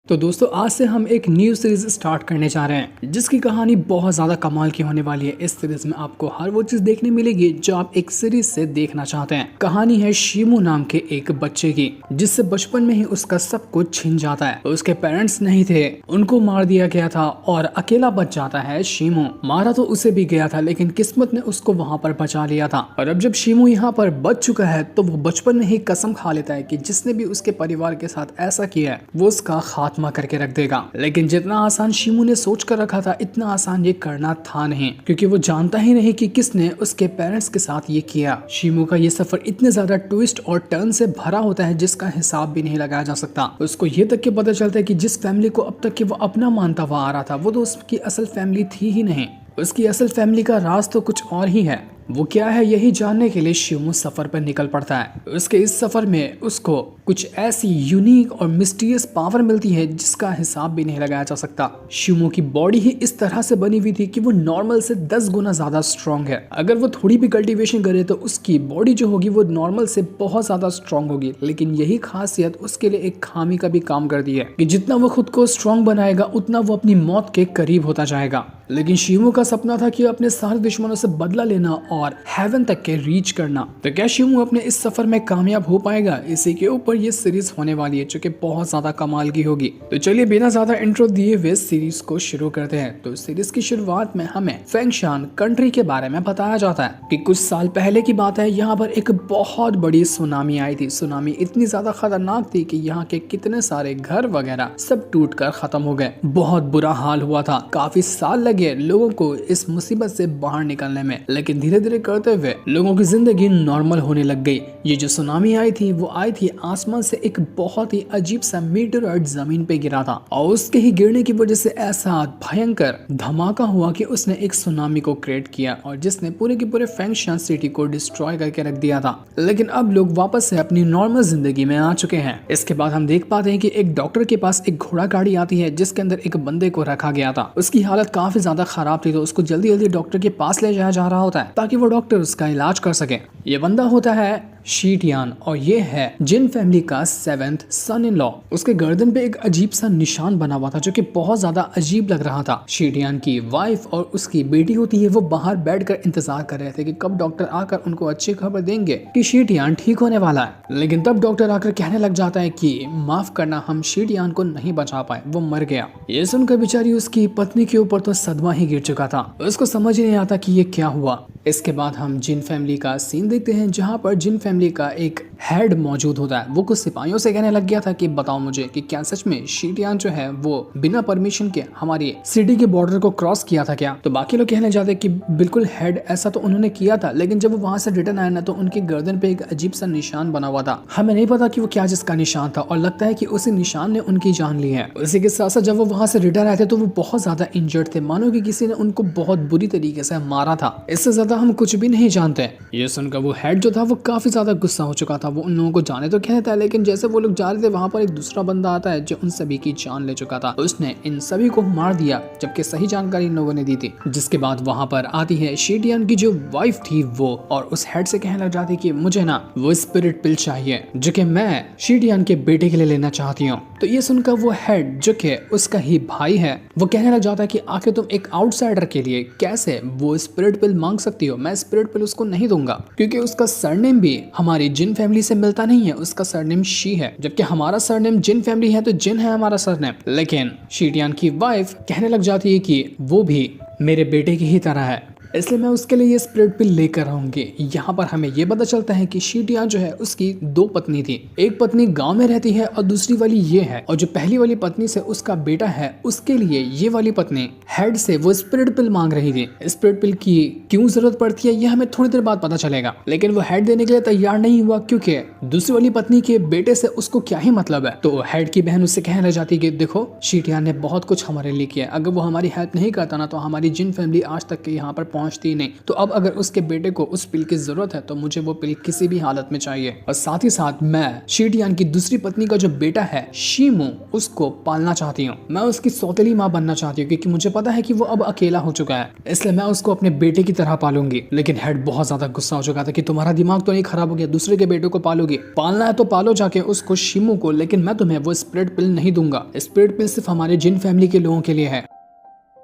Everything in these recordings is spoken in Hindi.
तो दोस्तों आज से हम एक न्यू सीरीज स्टार्ट करने जा रहे हैं जिसकी कहानी बहुत ज्यादा कमाल की होने वाली है। इस सीरीज में आपको हर वो चीज देखने मिलेगी जो आप एक सीरीज से देखना चाहते हैं। कहानी है शीमू नाम के एक बच्चे की जिससे बचपन में ही उसका सब कुछ छिन जाता है। उसके पेरेंट्स नहीं थे, उनको मार दिया गया था और अकेला बच जाता है शीमू। मारा तो उसे भी गया था लेकिन किस्मत ने उसको वहाँ पर बचा लिया था। और अब जब शीमू यहाँ पर बच चुका है तो वो बचपन में ही कसम खा लेता है कि जिसने भी उसके परिवार के साथ ऐसा किया है वो उसका खात्मा करके रख देगा। लेकिन जितना आसान शीमू ने सोच कर रखा था इतना आसान ये करना था नहीं, क्योंकि वो जानता ही नहीं कि किसने उसके पेरेंट्स के साथ ये किया। शीमू का ये सफर इतने ज्यादा ट्विस्ट और टर्न से भरा होता है जिसका हिसाब भी नहीं लगाया जा सकता। उसको ये तक के पता चलता है कि जिस फैमिली को अब तक कि वो अपना मानता हुआ आ रहा था वो तो उसकी असल फैमिली थी ही नहीं। उसकी असल फैमिली का राज तो कुछ और ही है। वो क्या है यही जानने के लिए शीमू सफर पर निकल पड़ता है। उसके इस सफर में उसको कुछ ऐसी यूनिक और मिस्टीरियस पावर मिलती है जिसका हिसाब भी नहीं लगाया जा सकता। शीमू की बॉडी ही इस तरह से बनी हुई थी कि वो नॉर्मल से 10 गुना ज्यादा स्ट्रॉन्ग है। अगर वो थोड़ी भी कल्टीवेशन करे तो उसकी बॉडी जो होगी वो नॉर्मल से बहुत ज्यादा स्ट्रॉन्ग होगी। लेकिन यही खासियत उसके लिए एक खामी का भी काम करती है कि जितना वो खुद को स्ट्रॉन्ग बनाएगा उतना वो अपनी मौत के करीब होता जाएगा। लेकिन शीमू का सपना था कि अपने सारे दुश्मनों से बदला लेना और हेवन तक के रीच करना। तो क्या शीमू अपने इस सफर में कामयाब हो पाएगा? इसी के ऊपर ये सीरीज होने वाली है जो कि बहुत ज्यादा कमाल की होगी। तो चलिए बिना ज्यादा इंट्रो दिए हुए सीरीज को शुरू करते हैं। तो सीरीज की शुरुआत में हमें फेंगशान कंट्री के बारे में बताया जाता है कि कुछ साल पहले की बात है। यहाँ पर एक बहुत बड़ी सुनामी आई थी। सुनामी इतनी ज्यादा खतरनाक थी कि यहाँ के कितने सारे घर वगैरह सब टूट कर खत्म हो गए। बहुत बुरा हाल हुआ था। काफी साल लगे लोगों को इस मुसीबत से बाहर निकलने में, लेकिन धीरे धीरे करते हुए लोगों की जिंदगी नॉर्मल होने लग गई। ये जो सुनामी आई थी वो आई थी आसमान से। एक बहुत ही अजीब सा मीटरऑइड जमीन पे गिरा था और उसके ही गिरने की वजह से ऐसा भयंकर धमाका हुआ कि उसने एक सुनामी को क्रिएट किया और जिसने पूरे के पूरे फेंगशान सिटी को डिस्ट्रॉय करके रख दिया था। लेकिन अब लोग वापस से अपनी नॉर्मल जिंदगी में आ चुके हैं। इसके बाद हम देख पाते हैं कि एक डॉक्टर के पास एक घोड़ा गाड़ी आती है जिसके अंदर एक बंदे को रखा गया था। उसकी हालत काफी ज्यादा खराब थी तो उसको जल्दी जल्दी डॉक्टर के पास ले जाया जा रहा होता है ताकि वो डॉक्टर उसका इलाज कर सके। ये बंदा होता है शीटियान और ये है जिन फैमिली का 7th सन इन लॉ। उसके गर्दन पे एक अजीब सा निशान बना हुआ था जो कि बहुत ज्यादा अजीब लग रहा था। शीटियान की वाइफ और उसकी बेटी होती है वो बाहर बैठकर इंतजार कर रहे थे कि कब डॉक्टर आकर उनको अच्छी खबर देंगे कि शीटियान ठीक होने वाला है। लेकिन तब डॉक्टर आकर कहने लग जाता है कि माफ करना, हम शीटियान को नहीं बचा पाए, वो मर गया। ये सुनकर बेचारी उसकी पत्नी के ऊपर तो सदमा ही गिर चुका था। उसको समझ नहीं आता कि ये क्या हुआ। इसके बाद हम जिन फैमिली का सीन देखते हैं जहाँ पर जिन फैमिली का एक हेड मौजूद होता है। वो कुछ सिपाहियों से कहने लग गया था कि बताओ मुझे कि क्या सच में शीटियान जो है वो बिना परमिशन के हमारी सिटी के बॉर्डर को क्रॉस किया था क्या? तो बाकी लोग कहने जाते कि बिल्कुल हेड ऐसा तो उन्होंने किया था, लेकिन जब वो वहां से रिटर्न आया ना तो उनकी गर्दन पे एक अजीब सा निशान बना हुआ था। हमें नहीं पता कि वो क्या जिसका निशान था और लगता है कि उसी निशान ने उनकी जान ली है। उसी के साथ साथ जब वो वहां से रिटर्न आए थे तो वो बहुत ज्यादा इंजर्ड थे, मानो कि किसी ने उनको बहुत बुरी तरीके से मारा था। इससे ज्यादा हम कुछ भी नहीं जानते। ये सुनकर वो हेड जो था वो काफी ज्यादा गुस्सा हो चुका था। वो उन लोगों को जाने तो कहता है, लेकिन जैसे वो लोग जा रहे थे वहां पर एक दूसरा बंदा आता है जो उन सभी की जान ले चुका था। उसने इन सभी को मार दिया जबकि सही जानकारी इन लोगों ने दी थी। जिसके बाद वहां पर आती है शीटियान की जो वाइफ थी वो, और उस हेड से कहने लग जाती कि मुझे ना वो स्पिरिट पिल चाहिए जो कि मैं शीटियान के बेटे के लिए लेना चाहती हूँ। तो ये सुनकर वो हेड जो कि उसका ही भाई है वो कहने लग जाता है कि आखिर तुम एक आउटसाइडर के लिए कैसे वो स्पिरिट पिल मांग सकती हो? मैं स्पिरिट पिल उसको नहीं दूंगा क्योंकि उसका सरनेम भी हमारी जिन फैमिली से मिलता नहीं है। उसका सरनेम शी है, जबकि हमारा सरनेम जिन फैमिली है तो जिन है हमारा सरनेम। लेकिन शीटियान की वाइफ कहने लग जाती है कि वो भी मेरे बेटे की ही तरह है, इसलिए मैं उसके लिए ये स्पिरिट पिल लेकर आऊंगी। यहाँ पर हमें ये पता चलता है कि शीटियान जो है उसकी 2 पत्नी थी। एक पत्नी गांव में रहती है और दूसरी वाली ये है, और जो पहली वाली पत्नी से उसका बेटा है उसके लिए ये वाली पत्नी हेड से वो स्पिरिट पिल मांग रही थी। स्पिरिट पिल की क्यों जरूरत पड़ती है ये हमें थोड़ी देर बाद पता चलेगा, लेकिन वो हेड देने के लिए तैयार नहीं हुआ क्योंकि दूसरी वाली पत्नी के बेटे से उसको क्या ही मतलब है। तो हेड की बहन उससे कहने लग जाती है कि देखो शीटियान ने बहुत कुछ हमारे लिए किया, अगर वो हमारी हेल्प नहीं करता ना तो हमारी जिन फैमिली आज तक के यहाँ पर पहुंचती ही नहीं। तो अब अगर उसके बेटे को उस पिल की जरूरत है तो मुझे वो पिल किसी भी हालत में चाहिए। और साथ ही साथ मैं शीटियान की दूसरी पत्नी का जो बेटा है शीमू, उसको पालना चाहती हूँ। मैं उसकी सौतेली माँ बनना चाहती हूँ क्योंकि मुझे पता है कि वो अब अकेला हो चुका है, इसलिए मैं उसको अपने बेटे की तरह पालूंगी। लेकिन हेड बहुत ज्यादा गुस्सा हो चुका था कि तुम्हारा दिमाग तो नहीं खराब हो गया, दूसरे के बेटे को पालोगे, पालना है तो पालो जाके उसको शीमू को, लेकिन मैं तुम्हें वो स्पिरिट पिल नहीं दूंगा। स्पिरिट पिल सिर्फ हमारे जिन फैमिली के लोगों के लिए है।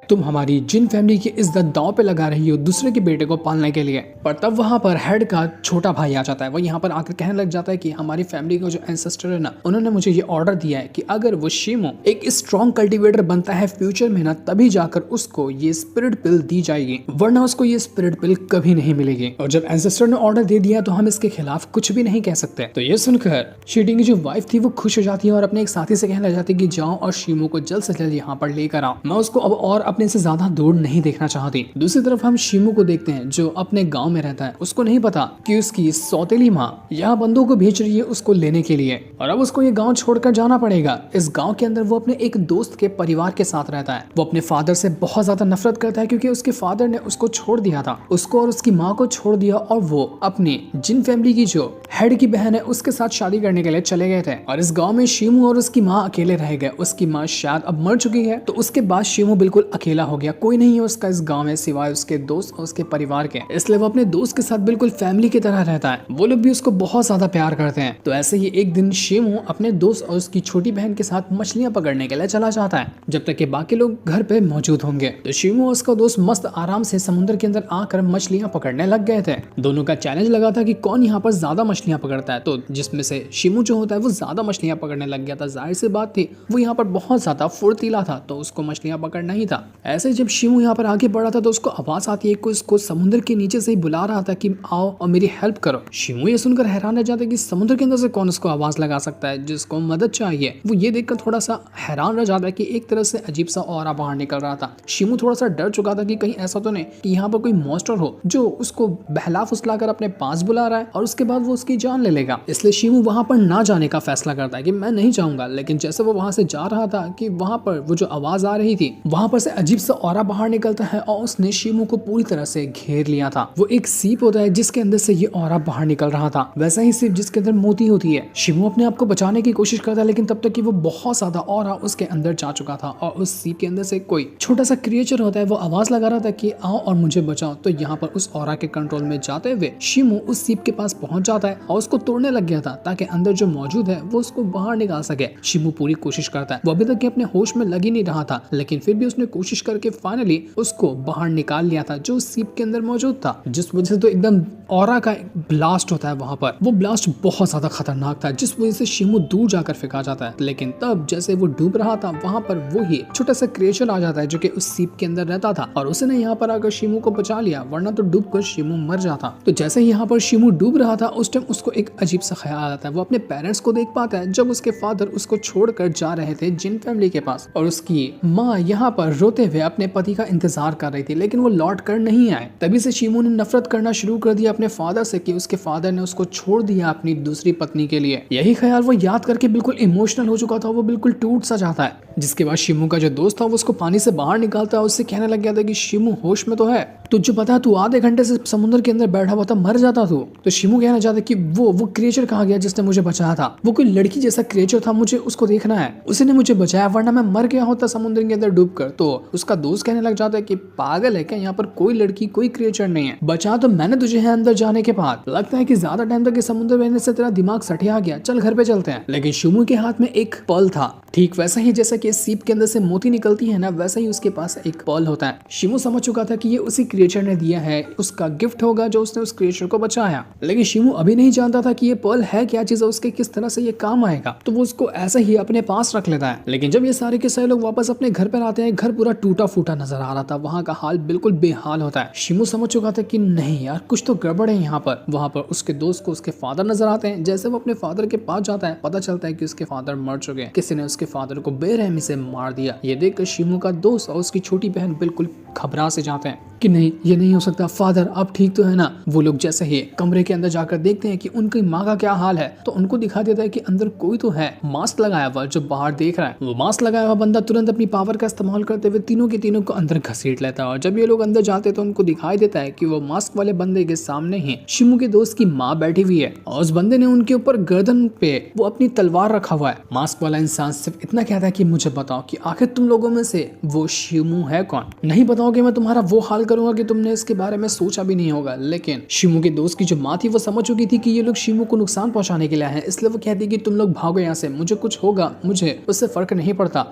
तुम हमारी जिन फैमिली की इज्जत दांव पे लगा रही हो दूसरे के बेटे को पालने के लिए। पर तब वहां पर हेड का छोटा भाई आ जाता है। वो यहाँ पर आकर कहने लग जाता है कि हमारी फैमिली का जो एंसेस्टर है ना, उन्होंने मुझे ये ऑर्डर दिया है कि अगर वो शीमू एक स्ट्रॉन्ग कल्टीवेटर बनता है फ्यूचर में ना, तभी जाकर उसको ये स्पिरिट पिल दी जाएगी, वरना उसको ये स्पिरिट पिल कभी नहीं मिलेगी। और जब एंसेस्टर ने ऑर्डर दे दिया तो हम इसके खिलाफ कुछ भी नहीं कह सकते। तो ये सुनकर शीटिंग की जो वाइफ थी वो खुश हो जाती है और अपने एक साथी से कहने लग जाती है कि जाओ और शीमू को जल्द से जल्द यहाँ पर लेकर आओ, मैं उसको अब और अपने से ज्यादा दूर नहीं देखना चाहती। दूसरी तरफ हम शीमू को देखते हैं जो अपने गांव में रहता है। उसको नहीं पता कि उसकी सौतेली माँ यहाँ बंदों को भेज रही है उसको लेने के लिए, और अब उसको ये गांव छोड़कर जाना पड़ेगा। इस गांव के अंदर वो अपने एक दोस्त के परिवार के साथ रहता है। वो अपने फादर से बहुत ज्यादा नफरत करता है क्योंकि उसके फादर ने उसको छोड़ दिया था, उसको और उसकी माँ को छोड़ दिया, और वो अपनी जिन फैमिली की जो हेड की बहन है उसके साथ शादी करने के लिए चले गए थे। और इस गाँव में शीमू और उसकी माँ अकेले रह गए। उसकी माँ शायद अब मर चुकी है, तो उसके बाद शीमू बिल्कुल अकेला हो गया। कोई नहीं है उसका इस गांव में सिवाय उसके दोस्त और उसके परिवार के, इसलिए वो अपने दोस्त के साथ बिल्कुल फैमिली की तरह रहता है। वो लोग भी उसको बहुत ज्यादा प्यार करते हैं। तो ऐसे ही एक दिन शीमू अपने दोस्त और उसकी छोटी बहन के साथ मछलियां पकड़ने के लिए चला जाता है, जब तक कि बाकी लोग घर पे मौजूद होंगे। तो शीमू और उसका दोस्त मस्त आराम से समुद्र के अंदर आकर मछलियां पकड़ने लग गए थे। दोनों का चैलेंज लगा था कि कौन यहाँ पर ज्यादा मछलियां पकड़ता है। तो जिसमें से शीमू जो होता है वो ज्यादा मछलियां पकड़ने लग गया था। जाहिर सी बात थी, वो यहाँ पर बहुत ज्यादा फुर्तीला था, तो उसको मछलियां पकड़ना ही था। ऐसे जब शीमू यहाँ पर आगे बढ़ा था तो उसको आवाज आती है, कोई उसको समुद्र के नीचे से ही बुला रहा था कि आओ और मेरी हेल्प करो। शीमू ये सुनकर हैरान रह जाता है कि समुद्र के अंदर से कौन उसको आवाज लगा सकता है जिसको मदद चाहिए। वो ये देखकर थोड़ा सा हैरान रह जाता है कि एक तरह से अजीब सा ऑरा बाहर निकल रहा था। शीमू थोड़ा सा डर चुका था कि कहीं ऐसा तो नहीं कि यहाँ पर कोई मॉन्स्टर हो जो उसको बहला फुसला कर अपने पास बुला रहा है और उसके बाद वो उसकी जान ले लेगा। इसलिए शीमू वहां पर ना जाने का फैसला करता है कि मैं नहीं जाऊंगा। लेकिन जैसे वो वहां से जा रहा था कि वहां पर वो जो आवाज आ रही थी वहां पर से अजीब सा ऑरा बाहर निकलता है और उसने शीमू को पूरी तरह से घेर लिया था। वो एक सीप होता है जिसके अंदर से ये ऑरा बाहर निकल रहा था, वैसा ही सीप जिसके अंदर मोती होती है। शीमू अपने आप को बचाने की कोशिश करता है, लेकिन तब तक कि वो बहुत ज्यादा ऑरा उसके अंदर जा चुका था और उस सीप के अंदर से कोई छोटा सा क्रिएचर होता है वो आवाज लगा रहा था कि आओ और मुझे बचाओ। तो यहाँ पर उस ऑरा के कंट्रोल में जाते हुए शीमू उस सीप के पास पहुंच जाता है और उसको तोड़ने लग गया था ताकि अंदर जो मौजूद है वो उसको बाहर निकाल सके। शीमू पूरी कोशिश करता है, वो अभी तक अपने होश में लग ही नहीं रहा था, लेकिन फिर भी उसने कोशिश करके फाइनली उसको बाहर निकाल लिया था जो सीप के अंदर मौजूद था। जिस वजह से तो एकदम ऑरा का ब्लास्ट होता है वहां पर। वो ब्लास्ट बहुत ज्यादा खतरनाक था जिस वजह से शीमू दूर जाकर फेंका जाता है। लेकिन तब जैसे वो डूब रहा था वहां पर वो ही छोटा सा क्रिएचर आ जाता है जो कि उस सीप के अंदर रहता था और उसने यहाँ पर आकर शीमू को बचा लिया, वरना तो डूब कर शीमू मर जाता। तो जैसे ही यहाँ पर शीमू डूब रहा था उस टाइम उसको एक अजीब सा ख्याल आता है। वो अपने पेरेंट्स को देख पाता है जब उसके फादर उसको छोड़कर जा रहे थे जिन फैमिली के पास, और उसकी माँ यहाँ पर रोते हुए अपने पति का इंतजार कर रही थी, लेकिन वो लौट कर नहीं आए। तभी से शीमू ने नफरत करना शुरू कर दिया अपने फादर से कि उसके फादर ने उसको छोड़ दिया अपनी दूसरी पत्नी के लिए। यही ख्याल वो याद करके बिल्कुल इमोशनल हो चुका था, वो बिल्कुल टूट सा जाता है। जिसके बाद शीमू का जो दोस्त था वो उसको पानी से बाहर निकालता है, उससे कहने लग गया था कि शीमू होश में तो है, तुझे पता है तू आधे घंटे से समुद्र के अंदर बैठा हुआ था, मर जाता तू। तो शीमू कहना चाहता कि वो क्रिएचर कहाँ गया जिसने मुझे बचाया था, वो कोई लड़की जैसा क्रिएचर था, मुझे उसको देखना है, उसी ने मुझे बचाया वरना मैं मर गया होता समुद्र के अंदर डूबकर। तो उसका दोस्त कहने लग जाता है कि पागल है क्या, यहाँ पर कोई लड़की कोई क्रिएचर नहीं है, बचा तो मैंने तुझे है अंदर जाने के बाद, लगता है कि ज्यादा टाइम तक समुद्र बहने से तेरा दिमाग सठिया गया, चल घर पे चलते हैं। लेकिन शीमू के हाथ में एक पर्ल था, ठीक वैसा ही जैसा कि सीप के अंदर से मोती निकलती है ना, वैसा ही उसके पास एक पर्ल होता है। शीमू समझ चुका था कि ये उसी क्रिएचर ने दिया है, उसका गिफ्ट होगा जो उसने उस क्रिएचर को बचाया। लेकिन शीमू अभी नहीं जानता था कि ये पर्ल है क्या चीज, उसके किस तरह से ये काम आएगा, तो वो उसको ऐसे ही अपने पास रख लेता है। लेकिन जब ये सारे के सारे लोग वापस अपने घर पर आते हैं, घर पूरा टूटा फूटा नजर आ रहा था, वहाँ का हाल बिल्कुल बेहाल होता है। शीमू समझ चुका था कि नहीं यार कुछ तो गड़बड़ है यहाँ पर। वहाँ पर उसके दोस्त को उसके फादर नजर आते हैं। जैसे वो अपने फादर के पास जाता है, पता चलता है कि उसके फादर मर चुके हैं, किसी ने उसके फादर को बेरहमी से मार दिया। ये देखकर शीमू का दोस्त और उसकी छोटी बहन बिल्कुल घबरा से जाते हैं कि नहीं, ये नहीं हो सकता, फादर आप ठीक तो है ना। वो लोग जैसे ही कमरे के अंदर जाकर देखते हैं कि उनकी माँ का क्या हाल है, तो उनको दिखा देता है कि अंदर कोई तो है मास्क लगाया हुआ जो बाहर देख रहा है। वो मास्क लगाया हुआ बंदा तुरंत अपनी पावर का इस्तेमाल करते हुए तीनों के तीनों को अंदर घसीट लेता है। और जब ये लोग अंदर जाते हैं तो उनको दिखाई देता है कि वो मास्क वाले बंदे के सामने ही शिमू के दोस्त की माँ बैठी हुई है और उस बंदे ने उनके ऊपर गर्दन पे वो अपनी तलवार रखा हुआ है। मास्क वाला इंसान सिर्फ इतना कहता है कि मुझे बताओ कि आखिर तुम लोगों में से वो शिमू है कौन। नहीं बताओगे मैं तुम्हारा वो हाल करूंगा कि तुमने इसके बारे में सोचा भी नहीं होगा। लेकिन शिमू के दोस्त की जो माँ थी वो समझ चुकी थी कि ये लोग शिमू को नुकसान पहुंचाने के लिए आए हैं, इसलिए वो कहती कि तुम लोग भागो यहाँ से, मुझे कुछ होगा मुझे उससे फर्क नहीं पड़ता।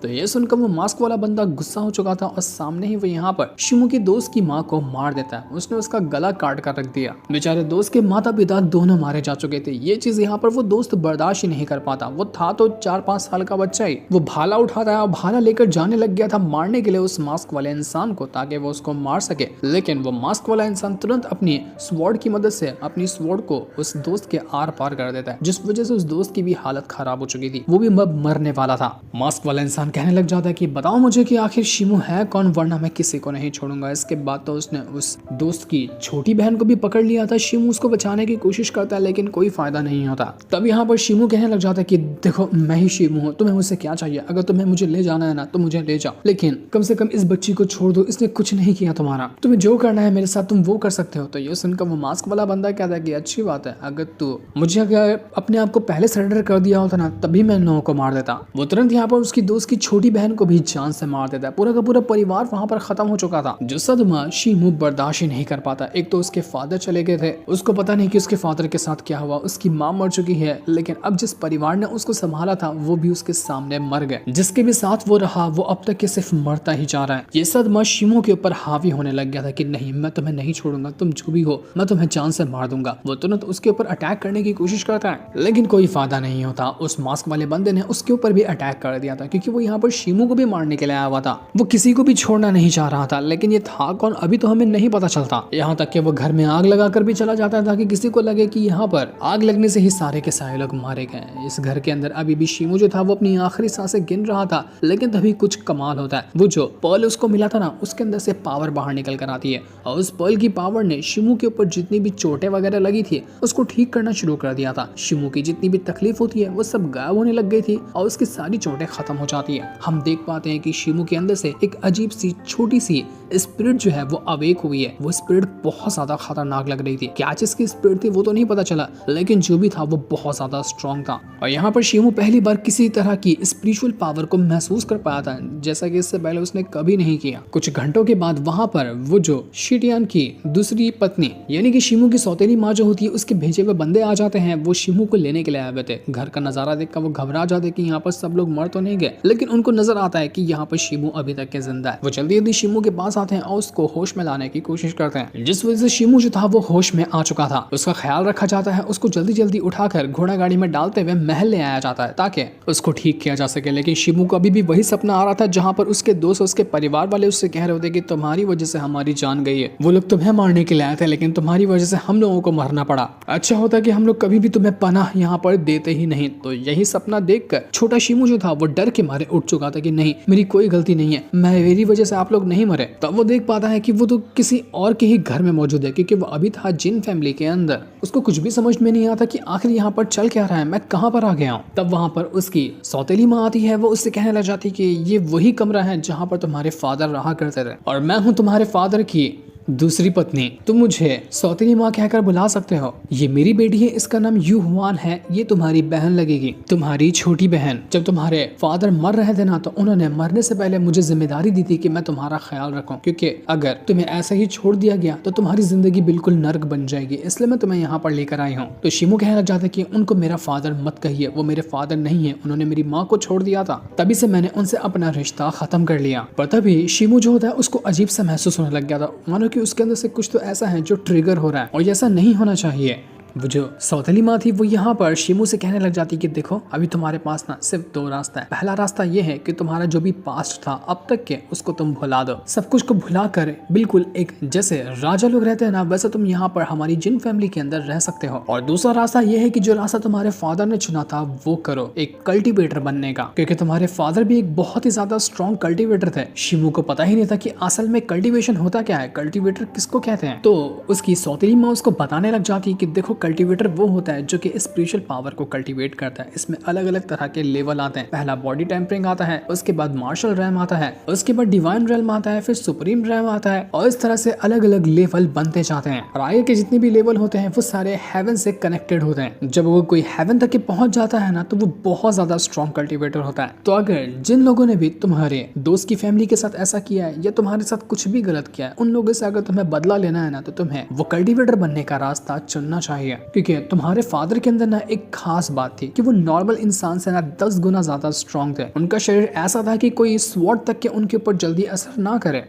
तो ये सुनकर वो मास्क वाला बंदा गुस्सा हो चुका था और सामने ही वो यहाँ पर शिमू की दोस्त की माँ को मार देता है। उसने उसका गला काट कर रख दिया। बेचारे दोस्त के माता पिता दोनों मारे जा चुके थे। ये चीज यहाँ पर वो दोस्त बर्दाश्त ही नहीं कर पाता। वो था तो 4-5 साल का बच्चा ही। वो भाला उठाता है और भाला लेकर जाने लग गया था मारने के लिए उस मास्क वाले इंसान को, ताकि वो उसको मार सके। लेकिन वो मास्क वाला इंसान तुरंत अपनी स्वॉर्ड की मदद से अपनी स्वॉर्ड को उस दोस्त के आर पार कर देता है, जिस वजह से उस दोस्त की भी हालत खराब हो चुकी थी। वो भी मरने वाला था। मास्क वाला इंसान कहने लग जाता है कि बताओ मुझे कि आखिर शिमू है कौन, वरना मैं किसी को नहीं छोड़ूंगा। इसके बाद तो उसने उस दोस्त की छोटी बहन को भी पकड़ लिया था। शिमू उसको बचाने की कोशिश करता है लेकिन कोई फायदा नहीं होता। तब यहाँ पर शिमू कहने लग जाता है कि देखो मैं ही शिमू हूँ, तुम्हें मुझसे क्या चाहिए, अगर तुम्हें मुझे ले जाना है ना तो मुझे ले जाओ, लेकिन कम से कम इस बच्ची को छोड़ दो, इसने कुछ नहीं किया तुम्हारा, तुम्हें जो करना है मेरे साथ तुम वो कर सकते हो। तो ये सुनकर वो मास्क वाला बंदा कहता है कि अच्छी बात है, अगर तू मुझे अगर अपने आप को पहले सरेंडर कर दिया होता ना तभी मैं इन लोगों को मार देता। वो तुरंत यहाँ पर उसकी दोस्त की छोटी बहन को भी जान से मार देता है। पूरा का पूरा परिवार वहां पर खत्म हो चुका था। जो सदमा शिमू बर्दाश्त ही नहीं कर पाता। एक तो उसके फादर चले गए थे, उसको पता नहीं कि उसके फादर के साथ क्या हुआ, उसकी माँ मर चुकी है, लेकिन अब जिस परिवार ने उसको संभाला था वो भी उसके सामने मर गए। जिसके भी साथ वो रहा वो अब तक के सिर्फ मरता ही जा रहा है। ये सदमा शिमू के ऊपर हावी होने लग गया था कि नहीं मैं तुम्हें नहीं छोड़ूंगा, तुम जो भी हो मैं तुम्हें जान से मार दूंगा। वो तुरंत उसके ऊपर अटैक करने की कोशिश करता है लेकिन कोई फायदा नहीं होता। उस मास्क वाले बंदे ने उसके ऊपर भी अटैक कर दिया था क्योंकि वो यहाँ पर शिमू को भी मारने के लिए आया हुआ था। वो किसी को भी छोड़ना नहीं चाह रहा था, लेकिन ये था कौन अभी तो हमें नहीं पता चलता। यहाँ तक कि वो घर में आग लगाकर भी चला जाता था कि किसी को लगे कि यहाँ पर आग लगने से ही सारे के सारे लोग मारे गए। इस घर के अंदर अभी भी शिमू जो था वो अपनी आखिरी सांसें गिन रहा था, लेकिन तभी कुछ कमाल होता है। वो जो पर्ल उसको मिला था ना उसके अंदर से पावर बाहर निकल कर आती है और उस पर्ल की पावर ने शिमू के ऊपर जितनी भी चोटें वगैरह लगी थी उसको ठीक करना शुरू कर दिया था। शिमू की जितनी भी तकलीफ होती है वो सब गायब होने लग गई थी और उसकी सारी चोटें खत्म हो जाती है। हम देख पाते हैं कि शिमू के अंदर से एक अजीब सी छोटी सी स्पिरिट जो है वो अवेक हुई है। वो स्पिरिट बहुत ज्यादा खतरनाक लग रही थी। क्या चीज की स्पिरिट थी वो तो नहीं पता चला, लेकिन जो भी था वो बहुत ज्यादा स्ट्रॉन्ग था। और यहाँ पर शिमू पहली बार किसी तरह की स्पिरिचुअल पावर को महसूस कर पाया था, जैसा कि इससे पहले उसने कभी नहीं किया। कुछ घंटों के बाद वहां पर वो जो शिटियान की दूसरी पत्नी यानी कि शिमू की सौतेली माँ जो होती है उसके भेजे हुए बंदे आ जाते हैं। वो शिमू को लेने के लिए आए हुए थे। घर का नजारा देखकर वो घबरा जाते कि यहाँ पर सब लोग मर तो नहीं गए, लेकिन उनको नजर आता है कि यहाँ पर शिमू अभी तक के जिंदा है। वो जल्दी जल्दी शिमू के पास आते हैं और उसको होश में लाने की कोशिश करते हैं, जिस वजह से शिमू जो था वो होश में आ चुका था। उसका ख्याल रखा जाता है, उसको जल्दी जल्दी उठाकर घोड़ा गाड़ी में डालते हुए महल ले आया जाता है ताकि उसको ठीक किया जा सके। लेकिन शिमू को अभी भी वही सपना आ रहा था जहाँ पर उसके दोस्त उसके परिवार वाले उससे कह रहे होते कि तुम्हारी वजह से हमारी जान गई है, वो लोग तुम्हें मारने के लिए आए थे लेकिन तुम्हारी वजह से हम लोगों को मरना पड़ा। अच्छा होता कि हम लोग कभी भी तुम्हें पनाह यहाँ पर देते ही नहीं। तो यही सपना देखकर छोटा शिमू जो था वो डर के मारे उठ चुका था कि नहीं मेरी कोई गलती नहीं है, मेरी वजह से आप लोग नहीं मरे। तब वो देख पाता है कि वो तो किसी और के ही घर में मौजूद है क्योंकि वो अभी था जिन फैमिली के अंदर। उसको कुछ भी समझ में नहीं आता कि आखिर यहाँ पर चल क्या रहा है, मैं कहाँ पर आ गया हूँ। तब वहाँ पर उसकी सौतेली माँ आती है। वो उससे कहने लग जाती कि ये वही कमरा है जहाँ पर तुम्हारे फादर रहा करते थे और मैं हूँ तुम्हारे फादर की दूसरी पत्नी, तुम मुझे सौतेली माँ कहकर बुला सकते हो। ये मेरी बेटी है, इसका नाम यू हुआन है, ये तुम्हारी बहन लगेगी, तुम्हारी छोटी बहन। जब तुम्हारे फादर मर रहे थे ना तो उन्होंने मरने से पहले मुझे जिम्मेदारी दी थी कि मैं तुम्हारा ख्याल रखूं, क्योंकि अगर तुम्हें ऐसा ही छोड़ दिया गया तो तुम्हारी जिंदगी बिल्कुल नर्क बन जाएगी, इसलिए मैं तुम्हें यहाँ पर लेकर आई हूँ। तो शिमू कहने लग जाता कि उनको मेरा फादर मत कहिए, वो मेरे फादर नहीं है, उन्होंने मेरी माँ को छोड़ दिया था, तभी से मैंने उनसे अपना रिश्ता खत्म कर लिया। पर तभी शिमू जो होता है उसको अजीब सा महसूस होने लग गया था, मानो कि उसके अंदर से कुछ तो ऐसा है जो ट्रिगर हो रहा है और ऐसा नहीं होना चाहिए। वो जो सौतेली माँ थी वो यहाँ पर शिमू से कहने लग जाती कि देखो अभी तुम्हारे पास ना सिर्फ दो रास्ता है। पहला रास्ता ये है कि तुम्हारा जो भी पास्ट था अब तक के उसको तुम भुला दो, सब कुछ को भुला कर बिल्कुल एक जैसे राजा लोग रहते हैं ना वैसे तुम यहाँ पर हमारी जिन फैमिली के अंदर रह सकते हो। और दूसरा रास्ता ये है कि जो रास्ता तुम्हारे फादर ने चुना था वो करो, एक कल्टीवेटर बनने का, क्योंकि तुम्हारे फादर भी एक बहुत ही ज्यादा स्ट्रॉन्ग कल्टीवेटर थे। शिमू को पता ही नहीं था कि असल में कल्टीवेशन होता क्या है, कल्टीवेटर किसको कहते हैं। तो उसकी सौतेली माँ उसको बताने लग जाती है कि देखो कल्टीवेटर वो होता है जो कि स्पिरिचुअल पावर को कल्टीवेट करता है। इसमें अलग अलग तरह के लेवल आते हैं। पहला बॉडी टेम्परिंग आता है, उसके बाद मार्शल रैम आता है, उसके बाद डिवाइन रैम आता है, फिर सुप्रीम रैम आता है और इस तरह से अलग अलग लेवल बनते जाते हैं। और आगे के जितने भी लेवल होते हैं वो सारे हेवन से कनेक्टेड होते हैं। जब वो कोई हेवन तक के पहुंच जाता है ना तो वो बहुत ज्यादा स्ट्रॉन्ग कल्टीवेटर होता है। तो अगर जिन लोगों ने भी तुम्हारे दोस्त की फैमिली के साथ ऐसा किया है या तुम्हारे साथ कुछ भी गलत किया है उन लोगों से अगर तुम्हें बदला लेना है ना तो तुम्हें वो कल्टीवेटर बनने का रास्ता चुनना चाहिए। क्योंकि तुम्हारे फादर के अंदर ना एक खास बात थी कि वो नॉर्मल इंसान से ना 10 गुना ज्यादा स्ट्रॉन्ग थे। उनका शरीर ऐसा था कि कोई स्वॉर्ड तक के उनके ऊपर जल्दी असर ना करे।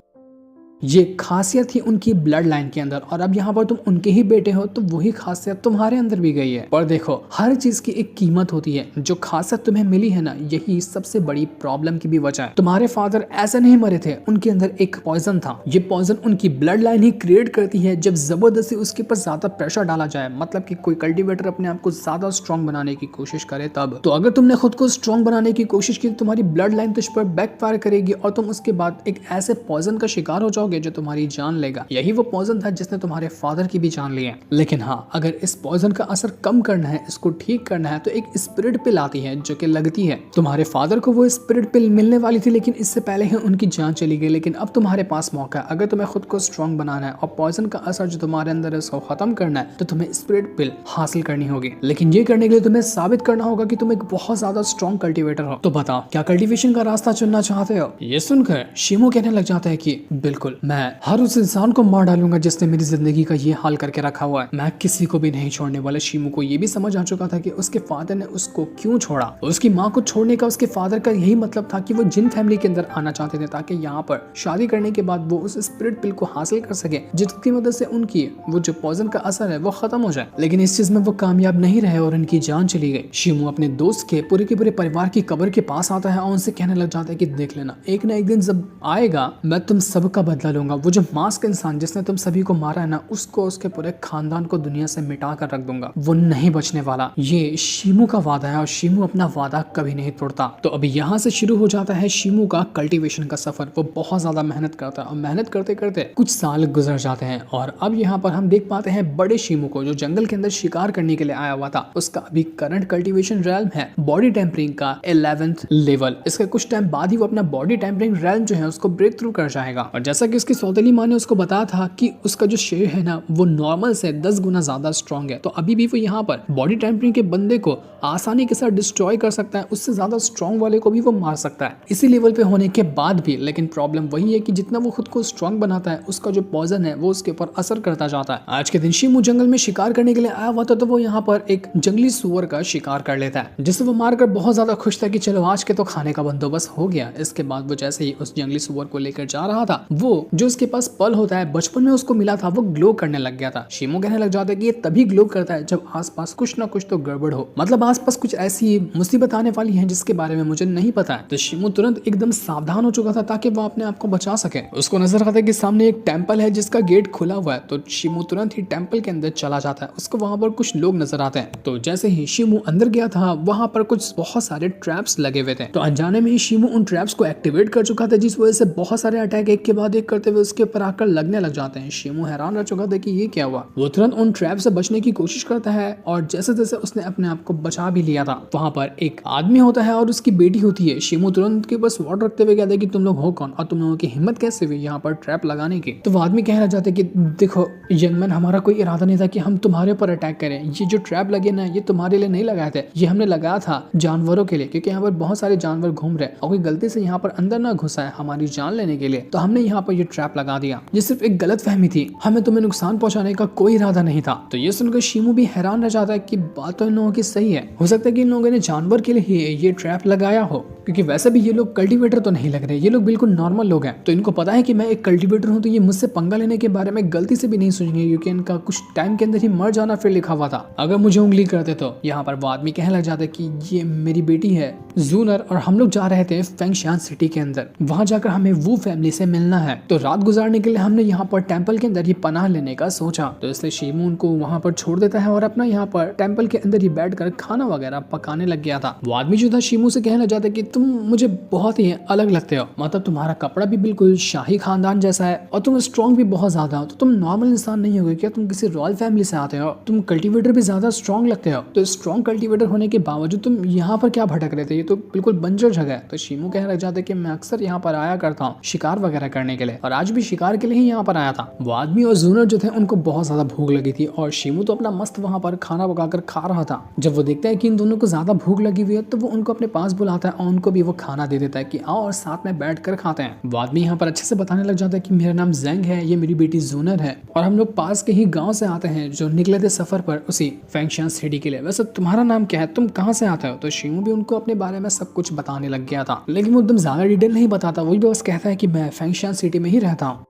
ये खासियत थी उनकी ब्लड लाइन के अंदर। और अब यहाँ पर तुम उनके ही बेटे हो तो वही खासियत तुम्हारे अंदर भी गई है। पर देखो हर चीज की एक कीमत होती है। जो खासियत तुम्हें मिली है ना यही सबसे बड़ी प्रॉब्लम की भी वजह है। तुम्हारे फादर ऐसे नहीं मरे थे, उनके अंदर एक पॉइजन था। ये पॉइजन उनकी ब्लड लाइन ही क्रिएट करती है जब जबरदस्ती उसके ऊपर ज्यादा प्रेशर डाला जाए, मतलब कि कोई कल्टीवेटर अपने आप को ज्यादा स्ट्रॉन्ग बनाने की कोशिश करे तब। तो अगर तुमने खुद को स्ट्रॉन्ग बनाने की कोशिश की तो तुम्हारी ब्लड लाइन तुझ पर बैकफायर करेगी और तुम उसके बाद एक ऐसे पॉइजन का शिकार हो जाओगे जो तुम्हारी जान लेगा। यही वो पॉइजन था जिसने तुम्हारे फादर की भी जान ली है। लेकिन हाँ अगर इस पॉइजन का असर कम करना है, इसको ठीक करना है तो एक स्पिरिट पिल आती है जो कि लगती है। तुम्हारे फादर को वो स्पिरिट पिल मिलने वाली थी लेकिन इससे पहले ही उनकी जान चली गई। लेकिन अब तुम्हारे पास मौका है, अगर तुम्हें खुद को स्ट्रॉन्ग बनाना है और पॉइजन का असर जो तुम्हारे अंदर है उसको खत्म करना है तो तुम्हें स्पिरिट पिल हासिल करनी होगी। लेकिन ये करने के लिए तुम्हें साबित करना होगा कि तुम एक बहुत ज्यादा स्ट्रॉन्ग कल्टीवेटर हो। तो बताओ क्या कल्टीवेशन का रास्ता चुनना चाहते हो? ये सुनकर शिमू कहने लग जाता है कि बिल्कुल, मैं हर उस इंसान को मार डालूंगा जिसने मेरी जिंदगी का ये हाल करके रखा हुआ है। मैं किसी को भी नहीं छोड़ने वाला। शिमू को ये भी समझ आ चुका था कि उसके फादर ने उसको क्यों छोड़ा। उसकी माँ को छोड़ने का उसके फादर का यही मतलब था कि वो जिन फैमिली के अंदर आना चाहते थे ताकि यहाँ पर शादी करने के बाद वो उस स्पिरिट पिल को हासिल कर सके जिसकी मदद से उनकी वो जो पॉइजन का असर है वो खत्म हो जाए। लेकिन इस चीज में वो कामयाब नहीं रहे और उनकी जान चली गई। शिमू अपने दोस्त के पूरे परिवार की कब्र के पास आता है और उनसे कहने लग जाता है कि देख लेना एक ना एक दिन जब आएगा मैं तुम सबका बदला लूंगा। वो जो मास्क इंसान जिसने तुम सभी को मारा है ना उसको, उसके पूरे खानदान को दुनिया से मिटा कर रख दूंगा। वो नहीं बचने वाला। ये शिमू का वादा है और शिमू अपना वादा कभी नहीं तोड़ता। तो अभी यहाँ से शुरू हो जाता है शिमू का कल्टीवेशन का सफर। वो बहुत ज्यादा मेहनत करता है और मेहनत करते करते कुछ साल गुजर जाते हैं और अब यहाँ पर हम देख पाते हैं बड़े शिमू को जो जंगल के अंदर शिकार करने के लिए आया हुआ था। उसका अभी करंट कल्टीवेशन रैल्म है बॉडी टेम्परिंग का 11th लेवल। इसके कुछ टाइम बाद ही वो अपना बॉडी टेम्परिंग रैल्म जो है उसको ब्रेक थ्रू कर जाएगा। और जैसा कि उसकी सौतेली माँ ने उसको बताया था कि उसका जो शरीर है ना वो नॉर्मल से 10 गुना ज्यादा स्ट्रॉन्ग है। तो अभी भी वो यहाँ पर बॉडी टेम्परिंग के बंदे को आसानी के साथ डिस्ट्रॉय कर सकता है, उससे ज्यादा स्ट्रॉन्ग वाले को भी वो मार सकता है इसी लेवल पे होने के बाद भी। लेकिन प्रॉब्लम वही है कि जितना वो खुद को स्ट्रॉन्ग बनाता है उसका जो पॉइजन है वो उसके ऊपर असर करता जाता है। आज के दिन शिमू जंगल में शिकार करने के लिए आया हुआ था तो वो यहाँ पर एक जंगली सुअर का शिकार कर लेता है जिसे वो मारकर बहुत ज्यादा खुश था कि चलो आज के तो खाने का बंदोबस्त हो गया। इसके बाद वो जैसे ही उस जंगली सुअर को लेकर जा रहा था वो जो उसके पास पल होता है बचपन में उसको मिला था वो ग्लो करने लग गया था। शिमू कहने लग जाता है कि ये तभी ग्लो करता है जब आसपास कुछ ना कुछ तो गड़बड़ हो, मतलब आसपास कुछ ऐसी मुसीबत आने वाली है जिसके बारे में मुझे नहीं पता है। तो शिमू तुरंत एकदम सावधान हो चुका था ताकि वो अपने आप को बचा सके। उसको नजर आता है कि सामने एक टेंपल है जिसका गेट खुला हुआ है। तो शिमू तुरंत ही टेंपल के अंदर चला जाता है। उसको वहां पर कुछ लोग नजर आते हैं। तो जैसे ही शिमू अंदर गया था वहां पर कुछ बहुत सारे ट्रैप्स लगे हुए थे। तो अनजाने में ही शिमू उन ट्रैप्स को एक्टिवेट कर चुका था जिस वजह से बहुत सारे अटैक एक के बाद एक करते हुए उसके ऊपर आकर लगने लग जाते हैं। शिमू हैरान रह चुका था कि ये क्या हुआ। वो तुरंत उन ट्रैप से बचने की कोशिश करता है और जैसे जैसे उसने अपने आप को बचा भी लिया था वहां पर एक आदमी होता है और उसकी बेटी होती है। शिमू तुरंत के ऊपर स्वॉर्ड रखते हुए कहता है कि तुम लोग हो कौन और तुम लोगों की हिम्मत कैसे हुई यहाँ पर ट्रैप लगाने की। तो वो आदमी कहना चाहते कि देखो यंगमैन, हमारा कोई इरादा नहीं था कि हम तुम्हारे ऊपर अटैक करें। ये जो ट्रैप लगे ना ये तुम्हारे लिए नहीं लगाए थे, ये हमने लगाया था जानवरों के लिए क्योंकि यहाँ पर बहुत सारे जानवर घूम रहे और कोई गलती से यहाँ पर अंदर ना घुसा है हमारी जान लेने के लिए। तो हमने यहाँ पर ये ट्रैप लगा दिया। ये सिर्फ एक गलत फहमी थी, हमें तुम्हें नुकसान पहुंचाने का कोई इरादा नहीं था। तो ये सुनकर शीमू भी हैरान रह जाता है कि बात तो इन लोगों की सही है, हो सकता है कि इन लोगों ने जानवर के लिए ही ये ट्रैप लगाया हो, क्योंकि वैसे भी ये लोग कल्टीवेटर तो नहीं लग रहे, ये लोग बिल्कुल नॉर्मल लोग हैं। तो इनको पता है कि मैं एक कल्टीवेटर हूँ, तो ये मुझसे पंगा लेने के बारे में गलती से भी नहीं सोचेंगे, क्योंकि इनका कुछ टाइम के अंदर ही मर जाना फिर लिखा हुआ था। अगर मुझे उंगली करते तो यहाँ पर वो आदमी कहने लग जाता है कि ये मेरी बेटी है जूनर, और हम लोग जा रहे थे फेंगशान सिटी के अंदर, वहां जाकर हमें वो फैमिली से मिलना है। तो रात गुजारने के लिए हमने यहाँ पर टेंपल के अंदर ही पनाह लेने का सोचा। तो इसलिए शीमू उनको वहां पर छोड़ देता है और अपना यहाँ पर टेंपल के अंदर ही बैठकर खाना वगैरह पकाने लग गया था। वो आदमी जो था शीमू से कहना चाहता है कि तुम मुझे बहुत ही अलग लगते हो, मतलब तुम्हारा कपड़ा भी बिल्कुल शाही खानदान जैसा है और तुम स्ट्रॉन्ग भी बहुत ज्यादा हो। तो तुम नॉर्मल इंसान नहीं होगे क्या, तुम किसी रॉयल फैमिली से आते हो, तुम कल्टीवेटर भी ज्यादा स्ट्रॉन्ग लगते हो। तो स्ट्रॉन्ग कल्टीवेटर होने के बावजूद तुम यहाँ पर क्या भटक रहे थे, ये तो बिल्कुल बंजर जगह है। तो शीमू कहने लग जाता है कि मैं अक्सर यहाँ पर आया करता हूँ शिकार वगैरह करने के लिए, और आज भी शिकार के लिए ही यहाँ पर आया था। वो आदमी और जूनर जो थे उनको बहुत ज्यादा भूख लगी थी और शीमू तो अपना मस्त वहाँ पर खाना पकाकर खा रहा था। जब वो देखता है कि इन दोनों को ज्यादा भूख लगी हुई है तो वो उनको अपने पास बुलाता है और उनको भी वो खाना दे देता है कि आओ और साथ में बैठ कर खाते हैं। वो आदमी यहाँ पर अच्छे से बताने लग जाता है कि मेरा नाम जेंग है, ये मेरी बेटी जूनर है, और हम लोग पास के ही गाँव से आते हैं जो निकले थे सफर पर उसी फेंगशान सिटी के लिए। वैसे तुम्हारा नाम क्या है, तुम कहाँ से आते हो? तो शीमू भी उनको अपने बारे में सब कुछ बताने लग गया था, लेकिन वो एकदम ज्यादा डिटेल नहीं बताता, वही बस कहता है कि मैं फेंगशान सिटी में ही रहता हूँ।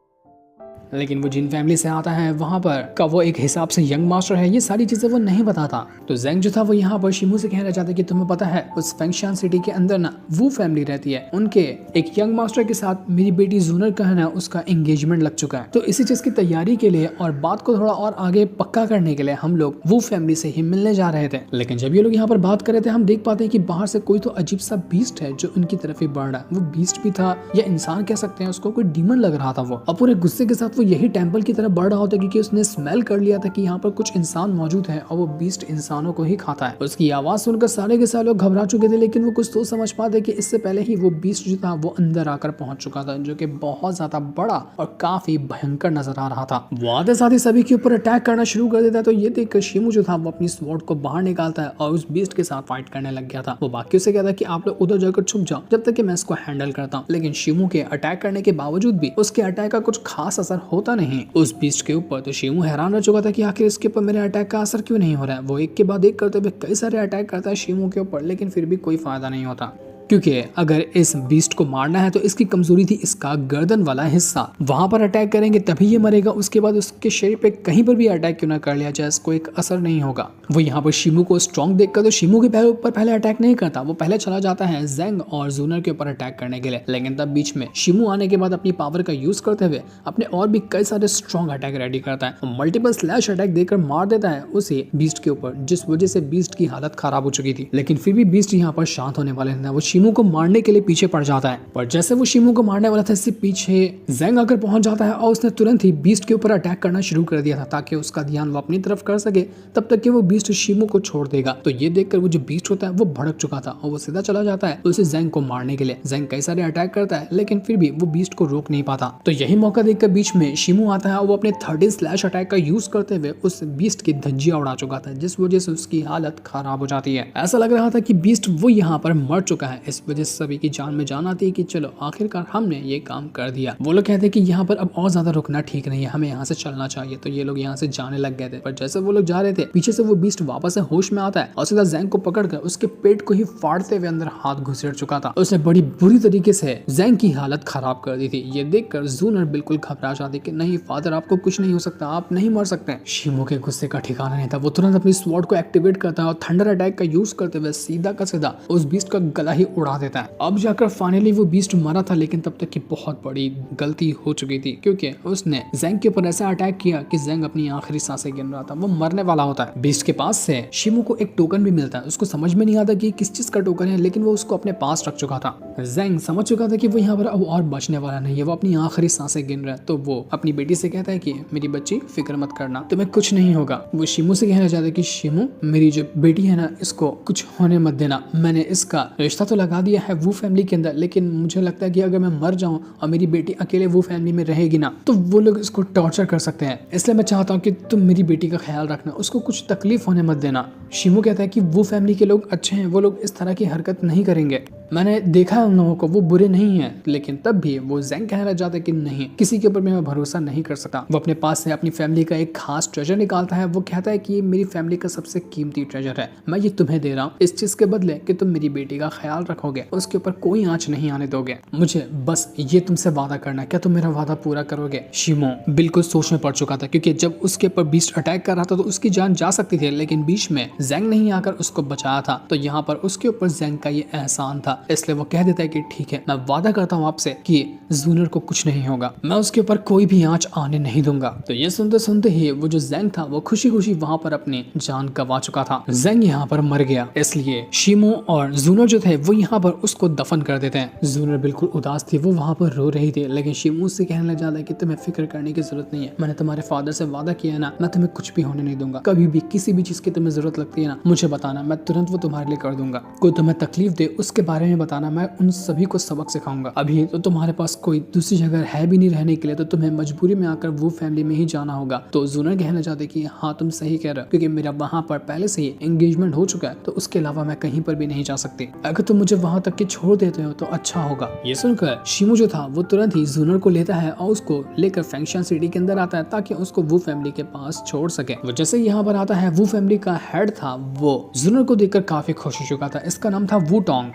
लेकिन वो जिन फैमिली से आता है वहां पर का वो एक हिसाब से यंग मास्टर है, ये सारी चीजें वो नहीं बताता। तो जेंग जो था वो यहाँ पर शीमू से कहना चाहता है कि तुम्हें पता है उस फेंगशान सिटी के अंदर ना वो फैमिली रहती है, उनके एक यंग मास्टर के साथ मेरी बेटी जूनर का है ना उसका एंगेजमेंट लग चुका है। तो इसी चीज की तैयारी के लिए और बात को थोड़ा और आगे पक्का करने के लिए हम लोग वो फैमिली से ही मिलने जा रहे थे। लेकिन जब ये लोग यहाँ पर बात कर रहे थे हम देख पाते हैं कि बाहर से कोई तो अजीब सा बीस्ट है जो उनकी तरफ ही बढ़ रहा है। वो बीस्ट भी था या इंसान कह सकते हैं, उसको कोई डीमन लग रहा था वो, और पूरे गुस्से के साथ वो यही टेंपल की तरफ बढ़ रहा होता है, क्योंकि उसने स्मेल कर लिया था कि यहाँ पर कुछ इंसान मौजूद है और वो बीस्ट इंसानों को ही खाता है। उसकी आवाज सुनकर सारे के सारे लोग घबरा चुके थे, लेकिन वो कुछ तो समझ पाते कि इससे पहले ही वो बीस्ट जो था वो अंदर आकर पहुंच चुका था, जो कि बहुत ज्यादा बड़ा और काफी भयंकर नजर आ रहा था। वो आधे साथ ही सभी के ऊपर अटैक करना शुरू कर देता है। तो ये देखकर शीमू जो था वो अपनी स्वॉर्ड को बाहर निकालता है और उस बीस्ट के साथ फाइट करने लग गया था। वो बाकियों से कहता है कि आप लोग उधर जाकर छुप जाओ जब तक कि मैं इसको हैंडल करता हूँ। लेकिन शीमू के अटैक करने के बावजूद भी उसके अटैक का कुछ खास असर होता नहीं उस बीस्ट के ऊपर। तो शीमू हैरान रह चुका था कि आखिर इसके ऊपर मेरे अटैक का असर क्यों नहीं हो रहा है। वो एक के बाद एक करते हुए कई सारे अटैक करता है शीमू के ऊपर, लेकिन फिर भी कोई फायदा नहीं होता, क्योंकि अगर इस बीस्ट को मारना है तो इसकी कमजोरी थी इसका गर्दन वाला हिस्सा, वहां पर अटैक करेंगे तभी ये मरेगा, उसके बाद उसके शरीर पे कहीं पर भी अटैक क्यों ना कर लिया जाए इसको एक असर नहीं होगा। वो यहाँ पर शीमू को स्ट्रॉन्ग देखकर तो शीमू के ऊपर पहले अटैक नहीं करता, वो पहले चला जाता है जेंग और जूनर के ऊपर अटैक करने के लिए। लेकिन तब बीच में शीमू आने के बाद अपनी पावर का यूज करते हुए अपने और भी कई सारे स्ट्रॉन्ग अटैक रेडी करता है, मल्टीपल स्लैश अटैक देकर मार देता है उसे बीस्ट के ऊपर, जिस वजह से बीस्ट की हालत खराब हो चुकी थी। लेकिन फिर भी बीस्ट यहाँ पर शांत होने वाले नहीं, वो शीमू को मारने के लिए पीछे पड़ जाता है। पर जैसे वो शीमू को मारने वाला था इससे पीछे जेंग आकर पहुंच जाता है और उसने तुरंत ही बीस्ट के ऊपर अटैक करना शुरू कर दिया था, ताकि उसका ध्यान वो अपनी तरफ कर सके तब तक कि वो बीस्ट शीमू को छोड़ देगा। तो ये देखकर वो जो बीस्ट होता है वो भड़क चुका था और वो सीधा चला जाता है उसे जेंग को मारने के लिए। जेंग कई सारे अटैक करता है लेकिन फिर भी वो बीस्ट को रोक नहीं पाता। तो यही मौका देखकर बीच में शीमू आता है और वो अपने 13 स्लैश अटैक का यूज करते हुए उस बीस्ट की धज्जियां उड़ा चुका था, जिस वजह से उसकी हालत खराब हो जाती है। ऐसा लग रहा था कि बीस्ट वो यहाँ पर मर चुका है। इस वजह से सभी की जान में जान आती है कि चलो आखिरकार हमने ये काम कर दिया। वो लोग कहते हैं कि यहाँ पर अब और ज्यादा रुकना ठीक नहीं है, हमें यहाँ से चलना चाहिए। तो ये लोग यहाँ से जाने लग गए थे, पर जैसे वो लोग जा रहे थे पीछे से वो बीस्ट वापस से होश में आता है और सीधा जेंग को पकड़कर उसके पेट को ही फाड़ते हुए अंदर हाथ घुसेड़ चुका था। उसने बड़ी बुरी तरीके से जेंग की हालत खराब कर दी थी। ये देखकर जूनर बिल्कुल घबरा जाती कि नहीं फादर, आपको कुछ नहीं हो सकता, आप नहीं मर सकते। शीमू के गुस्से का ठिकाना नहीं था, वो तुरंत अपनी स्वॉर्ड को एक्टिवेट करता है और थंडर अटैक का यूज करते हुए सीधा का सीधा उस बीस्ट का गला ही उड़ा देता है। अब जाकर फाइनली वो बीस्ट मरा था, लेकिन तब तक की बहुत बड़ी गलती हो चुकी थी, क्योंकि उसने जेंग के ऊपर ऐसा अटैक किया कि जेंग अपनी आखिरी सांसें गिन रहा था, वो मरने वाला होता है। बीस्ट के पास से शीमू को एक टोकन भी मिलता है, उसको समझ में नहीं आता कि किस चीज का टोकन है, लेकिन वो उसको अपने पास रख चुका था। जेंग समझ चुका था कि वो यहाँ पर अब और बचने वाला नहीं है, वो अपनी आखिरी सांसें गिन रहा है। तो वो अपनी बेटी से कहता है कि मेरी बच्ची फिक्र मत करना, तुम्हें कुछ नहीं होगा। वो शीमू से कहना चाहता है कि शीमू, मेरी जो बेटी है ना इसको कुछ होने मत देना, मैंने इसका रिश्ता तो लगा दिया है वो फैमिली के अंदर, लेकिन मुझे लगता है कि अगर मैं मर जाऊं और मेरी बेटी अकेले वो फैमिली में रहेगी ना तो वो लोग इसको टॉर्चर कर सकते हैं, इसलिए मैं चाहता हूं कि तुम मेरी बेटी का ख्याल रखना, उसको कुछ तकलीफ होने मत देना। शीमू कहता है कि वो फैमिली के लोग अच्छे हैं, वो लोग इस तरह की हरकत नहीं करेंगे। मैंने देखा है उन लोगों को, वो बुरे नहीं है, लेकिन तब भी वो ज़ैंग कहना चाहता है कि नहीं, किसी के ऊपर मैं भरोसा नहीं कर सकता। वो अपने पास से अपनी फैमिली का एक खास ट्रेजर निकालता है। वो कहता है कि ये मेरी फैमिली का सबसे कीमती ट्रेजर है, मैं ये तुम्हें दे रहा हूँ इस चीज के बदले कि तुम मेरी बेटी का ख्याल रखोगे, उसके ऊपर कोई आंच नहीं आने दोगे। मुझे बस ये तुमसे वादा करना, क्या तुम मेरा वादा पूरा करोगे? शिमो बिल्कुल सोच में पड़ चुका था, क्योंकि जब उसके ऊपर बीस्ट अटैक कर रहा था तो उसकी जान जा सकती थी, लेकिन बीच में ज़ैंग नहीं आकर उसको बचाया था। तो यहाँ पर उसके ऊपर ज़ैंग का ये एहसान था, इसलिए वो कह देता है कि ठीक है, मैं वादा करता हूँ आपसे कि जूनर को कुछ नहीं होगा, मैं उसके ऊपर कोई भी आंच आने नहीं दूंगा। तो ये सुनते सुनते ही वो जो ज़ैंग था वो खुशी खुशी वहां पर अपनी जान गंवा चुका था। ज़ैंग यहाँ पर मर गया, इसलिए शिमो और जूनर जो थे वो यहाँ पर उसको दफन कर देते हैं। जूनर बिल्कुल उदास थी, वो वहां पर रो रही थी, लेकिन शिमो उससे कहने लग जाता है कि तुम्हें फिक्र करने की जरूरत नहीं है, मैंने तुम्हारे फादर से वादा किया है ना, मैं तुम्हें कुछ भी होने नहीं दूंगा, कभी भी किसी भी चीज की तुम्हें जरूरत लगती है ना मुझे बताना, मैं तुरंत वो तुम्हारे लिए कर दूंगा। कोई तुम्हें तकलीफ दे उसके बारे में बताना, मैं उन सभी को सबक सिखाऊंगा। अभी तो तुम्हारे पास कोई दूसरी जगह है भी नहीं रहने के लिए, तो तुम्हें मजबूरी में आकर वो फैमिली में ही जाना होगा। तो जूनर कहना चाहते कि हाँ तुम सही कह रहे हो, क्योंकि मेरा वहां पर पहले से ही एंगेजमेंट हो चुका है, तो उसके अलावा मैं कहीं पर भी नहीं जा सकती, अगर तुम मुझे वहां तक के छोड़ देते हो तो अच्छा होगा। ये सुनकर शिमो जो था वो तुरंत ही जूनर को लेता है और उसको लेकर फेंगशान सिटी के अंदर आता है, ताकि उसको वो फैमिली के पास छोड़ सके। वो जैसे यहाँ पर आता है, वो फैमिली का हेड था, वो जूनर को देखकर काफी खुश हो चुका था। इसका नाम था वूटोंग।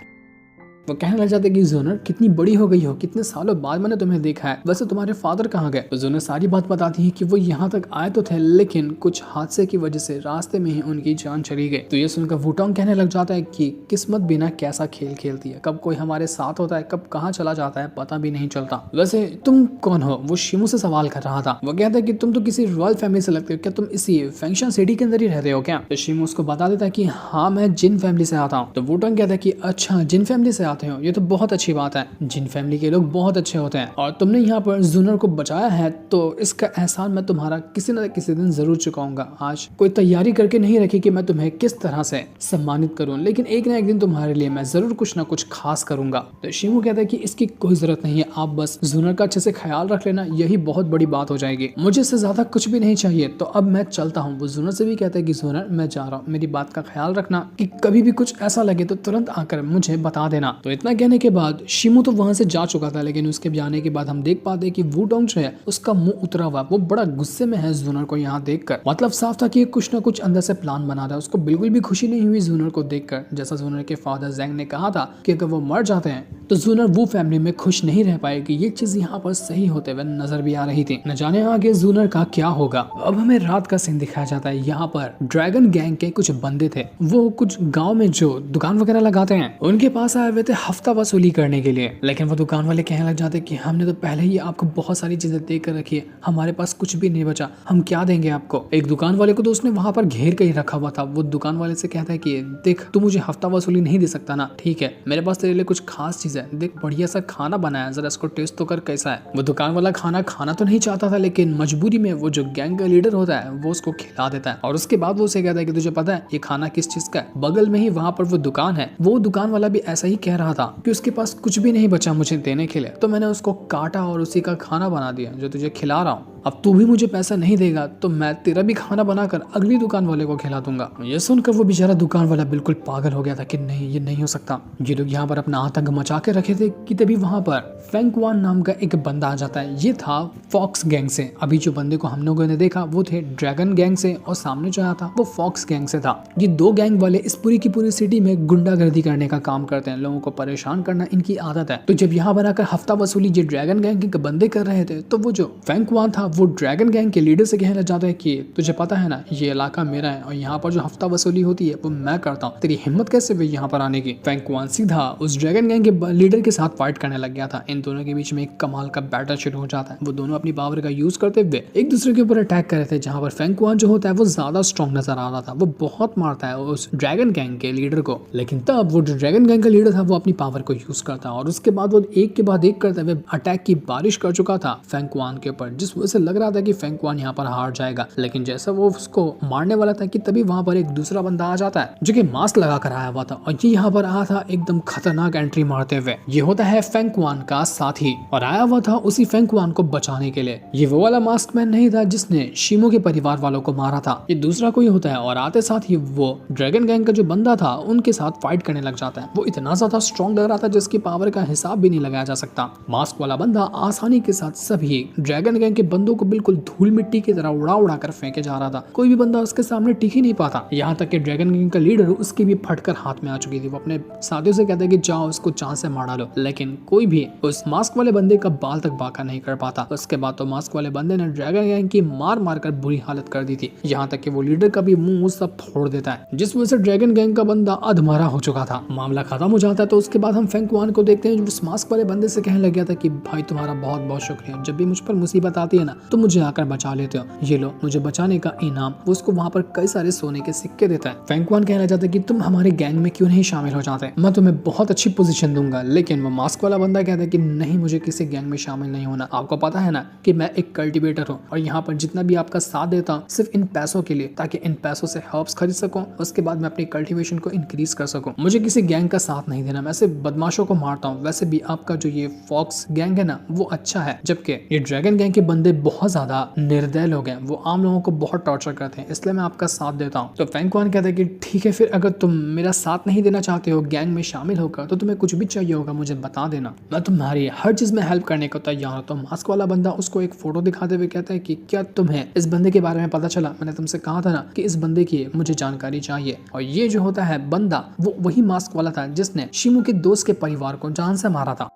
वो कहने लग जाते कि जूनर कितनी बड़ी हो गई हो, कितने सालों बाद मैंने तुम्हें देखा है, वैसे तुम्हारे फादर कहाँ गए? तो जूनर सारी बात बताती है कि वो यहाँ तक आए तो थे, लेकिन कुछ हादसे की वजह से रास्ते में ही उनकी जान चली गई। तो ये सुनकर वूटोंग कहने लग जाता है कि किस्मत बिना कैसा खेल खेलती है, कब कोई हमारे साथ होता है, कब कहाँ चला जाता है पता भी नहीं चलता। वैसे तुम कौन हो? वो शिमो से सवाल कर रहा था। वो कहता है कि तुम तो किसी रॉयल फैमिली से लगते हो, क्या तुम इसी फेंगशान सिटी के अंदर ही रहते हो क्या? तो शिमो उसको बता देता है कि हाँ मैं जिन फैमिली से आता हूँ। तो वूटोंग कहता है कि अच्छा जिन फैमिली से आते हो, ये तो बहुत अच्छी बात है, जिन फैमिली के लोग बहुत अच्छे होते हैं, और तुमने यहाँ पर जूनर को बचाया है तो इसका एहसान मैं तुम्हारा किसी न किसी दिन जरूर चुकाऊंगा। आज कोई तैयारी करके नहीं रखी कि मैं तुम्हें किस तरह से सम्मानित करूं, लेकिन एक ना एक दिन तुम्हारे लिए मैं जरूर कुछ ना कुछ खास करूंगा। तो शिमो कहता है कि इसकी कोई जरूरत नहीं है, आप बस जूनर का अच्छे से ख्याल रख लेना, यही बहुत बड़ी बात हो जाएगी, मुझे इससे ज्यादा कुछ भी नहीं चाहिए। तो अब मैं चलता हूँ। वो जूनर से भी कहता है कि जूनर मैं जा रहा हूँ, मेरी बात का ख्याल रखना, कि कभी भी कुछ ऐसा लगे तो तुरंत आकर मुझे बता देना। तो इतना कहने के बाद शिमो तो वहां से जा चुका था, लेकिन उसके जाने के बाद हम देख पाते कि वूटोंग जो है उसका मुंह उतरा हुआ, वो बड़ा गुस्से में है जूनर को यहाँ देखकर। मतलब साफ था कि कुछ ना कुछ अंदर से प्लान बना रहा है। उसको बिल्कुल भी खुशी नहीं हुई जूनर को देखकर। जैसा जूनर के फादर ज़ैंग ने कहा था कि अगर वो मर जाते हैं तो जूनर वो फैमिली में खुश नहीं रह पाएगी। ये चीज यहाँ पर सही होते हुए नजर भी आ रही थी। न जाने आगे जूनर का क्या होगा। अब हमें रात का सीन दिखाया जाता है। यहाँ पर ड्रैगन गैंग के कुछ बंदे थे, वो कुछ गाँव में जो दुकान वगैरह लगाते हैं उनके पास आए हुए थे हफ्ता वसूली करने के लिए। लेकिन वो दुकान वाले कहने लग जाते कि हमने तो पहले ही आपको बहुत सारी चीजें दे कर रखी है, हमारे पास कुछ भी नहीं बचा, हम क्या देंगे आपको। एक दुकान वाले को तो उसने वहां पर घेर कर ही रखा हुआ था। वो दुकान वाले से कहता है कि देख तू मुझे हफ्ता वसूली नहीं दे सकता ना, ठीक है मेरे पास तेरे लिए कुछ खास चीज है, देख बढ़िया सा खाना बनाया, जरा इसको टेस्ट तो कर कैसा है। वो दुकान वाला खाना खाना तो नहीं चाहता था, लेकिन मजबूरी में वो जो गैंग का लीडर होता है वो उसको खिला देता है। और उसके बाद वो उसे कहता है कि तुझे पता है ये खाना किस चीज का है? बगल में ही वहां पर वो दुकान है। वो दुकान वाला भी ऐसा ही कह रहा था कि उसके पास कुछ भी नहीं बचा मुझे देने के लिए, तो मैंने उसको काटा और उसी का खाना बना दिया जो तुझे खिला रहा हूँ। अब तू भी मुझे पैसा नहीं देगा तो मैं तेरा भी खाना बनाकर अगली दुकान वाले को खिला दूंगा। ये सुनकर वो बेचारा दुकान वाला बिल्कुल पागल हो गया था कि नहीं ये नहीं हो सकता। ये लोग यहाँ पर अपना आतंक मचा के रखे थे कि तभी वहां पर फेंगक्वान नाम का एक बंदा आ जाता है। ये था फॉक्स गैंग से। अभी जो बंदे को हम लोगों ने देखा वो थे ड्रैगन गैंग से, और सामने जो आया था वो फॉक्स गैंग से था। ये दो गैंग वाले इस पूरी की पूरी सिटी में गुंडागर्दी करने का काम करते हैं, लोगों को परेशान करना इनकी आदत है। तो जब यहाँ बनाकर हफ्ता वसूली ये ड्रैगन गैंग के बंदे कर रहे थे, तो वो जो फेंगक्वान था वो ड्रैगन गैंग के लीडर से कहने लग जाता है कि तुझे पता है ना ये इलाका मेरा है और यहाँ पर जो हफ्ता वसूली होती है वो मैं करता हूँ, तेरी हिम्मत कैसे हुई यहाँ पर आने की। फेंगक्वान सीधा उस ड्रैगन गैंग के लीडर के साथ फाइट करने लग गया था। इन दोनों के बीच में एक कमाल का बैटल शुरू हो जाता है। वो दोनों अपनी पावर का यूज करते हुए एक दूसरे के ऊपर अटैक कर रहे थे, जहाँ पर फेंगक्वान जो होता है वो ज्यादा स्ट्रॉन्ग नजर आ रहा था। वो बहुत मारता है उस ड्रैगन गैंग के लीडर को, लेकिन तब वो जो ड्रैगन गैंग का लीडर था वो अपनी पावर को यूज करता है और उसके बाद वो एक के बाद एक करते हुए अटैक की बारिश कर चुका था फेंगक्वान के ऊपर, जिस वजह से लग रहा था कि फेंगक्वान यहाँ पर हार जाएगा, लेकिन जैसा वो उसको मारने वाला था कि तभी वहाँ पर एक दूसरा बंदा आ जाता है जो कि मास्क लगा कर आया हुआ था और ये यहाँ पर आया था एकदम खतरनाक एंट्री मारते हुए। ये होता है फेंगक्वान का साथी और आया हुआ था उसी फेंगक्वान को बचाने के लिए। ये वो वाला मास्क मैन नहीं था जिसने शिमो के परिवार वालों को मारा था, ये दूसरा कोई होता है और आते साथ ही वो ड्रैगन गैंग का जो बंदा था उनके साथ फाइट करने लग जाता है। वो इतना ज्यादा स्ट्रॉन्ग लग रहा था जिसकी पावर का हिसाब भी नहीं लगाया जा सकता। मास्क वाला बंदा आसानी के साथ सभी ड्रैगन गैंग के बंदों को बिल्कुल धूल मिट्टी की तरह उड़ा उड़ा कर फेंके जा रहा था। कोई भी बंदा उसके सामने टिक ही नहीं पाता। यहाँ तक कि ड्रैगन गैंग का लीडर उसकी भी फटकर हाथ में आ चुकी थी। वो अपने साथियों से कहता है कि जाओ उसको चांद से मार डालो, लेकिन कोई भी उस मास्क वाले बंदे का बाल तक बाका नहीं कर पाता। उसके बाद तो मास्क वाले बंदे ने ड्रैगन गैंग की मार मार कर बुरी हालत कर दी थी। यहाँ तक कि वो लीडर का भी मुंह सब फोड़ देता है, जिस वजह से ड्रैगन गैंग का बंदा अधमरा हो चुका था। मामला खत्म हो जाता है तो उसके बाद हम फेंगक्वान को देखते हैं जो उस मास्क वाले बंदे से कहने लग गया था कि भाई तुम्हारा बहुत बहुत शुक्रिया, जब भी मुझ पर मुसीबत आती है ना तो मुझे आकर बचा लेते हो, ये लो मुझे बचाने का इनाम। वो उसको वहाँ पर कई सारे सोने के सिक्के देता है। फेंगक्वान कहना चाहता है कि तुम हमारे गैंग में क्यों नहीं शामिल हो जाते, मैं तुम्हें बहुत अच्छी पोजीशन दूंगा। लेकिन वो मास्क वाला बंदा कहता है कि नहीं, मुझे किसी गैंग में शामिल नहीं होना। आपको पता है ना कि मैं एक कल्टीवेटर हूँ और यहाँ पर जितना भी आपका साथ देता हूँ सिर्फ इन पैसों के लिए, ताकि इन पैसों से हर्ब्स खरीद सकूं, उसके बाद मैं अपनी कल्टीवेशन को इंक्रीज कर सकूं। मुझे किसी गैंग का साथ नहीं देना, मैं सिर्फ बदमाशों को मारता हूँ। वैसे भी आपका जो ये फॉक्स गैंग है ना वो अच्छा है, जबकि ये ड्रैगन गैंग के बंदे बहुत ज्यादा निर्दय लोग हैं, वो आम लोगों को बहुत टॉर्चर करते हैं, इसलिए मैं आपका साथ देता हूँ। तो फेंगक्वान कहता है कि ठीक है, फिर अगर तुम मेरा साथ नहीं देना चाहते हो गैंग में शामिल होकर तो तुम्हें कुछ भी चाहिए होगा मुझे बता देना, मैं तुम्हारी हर चीज में हेल्प करने को तैयार हूँ। तो मास्क वाला बंदा उसको एक फोटो दिखाते हुए कहता है कि क्या तुम्हें इस बंदे के बारे में पता चला, मैंने तुमसे कहा था ना कि इस बंदे की मुझे जानकारी चाहिए। और ये जो होता है बंदा वो वही मास्क वाला था जिसने शिमू के दोस्त के परिवार को जान से मारा था।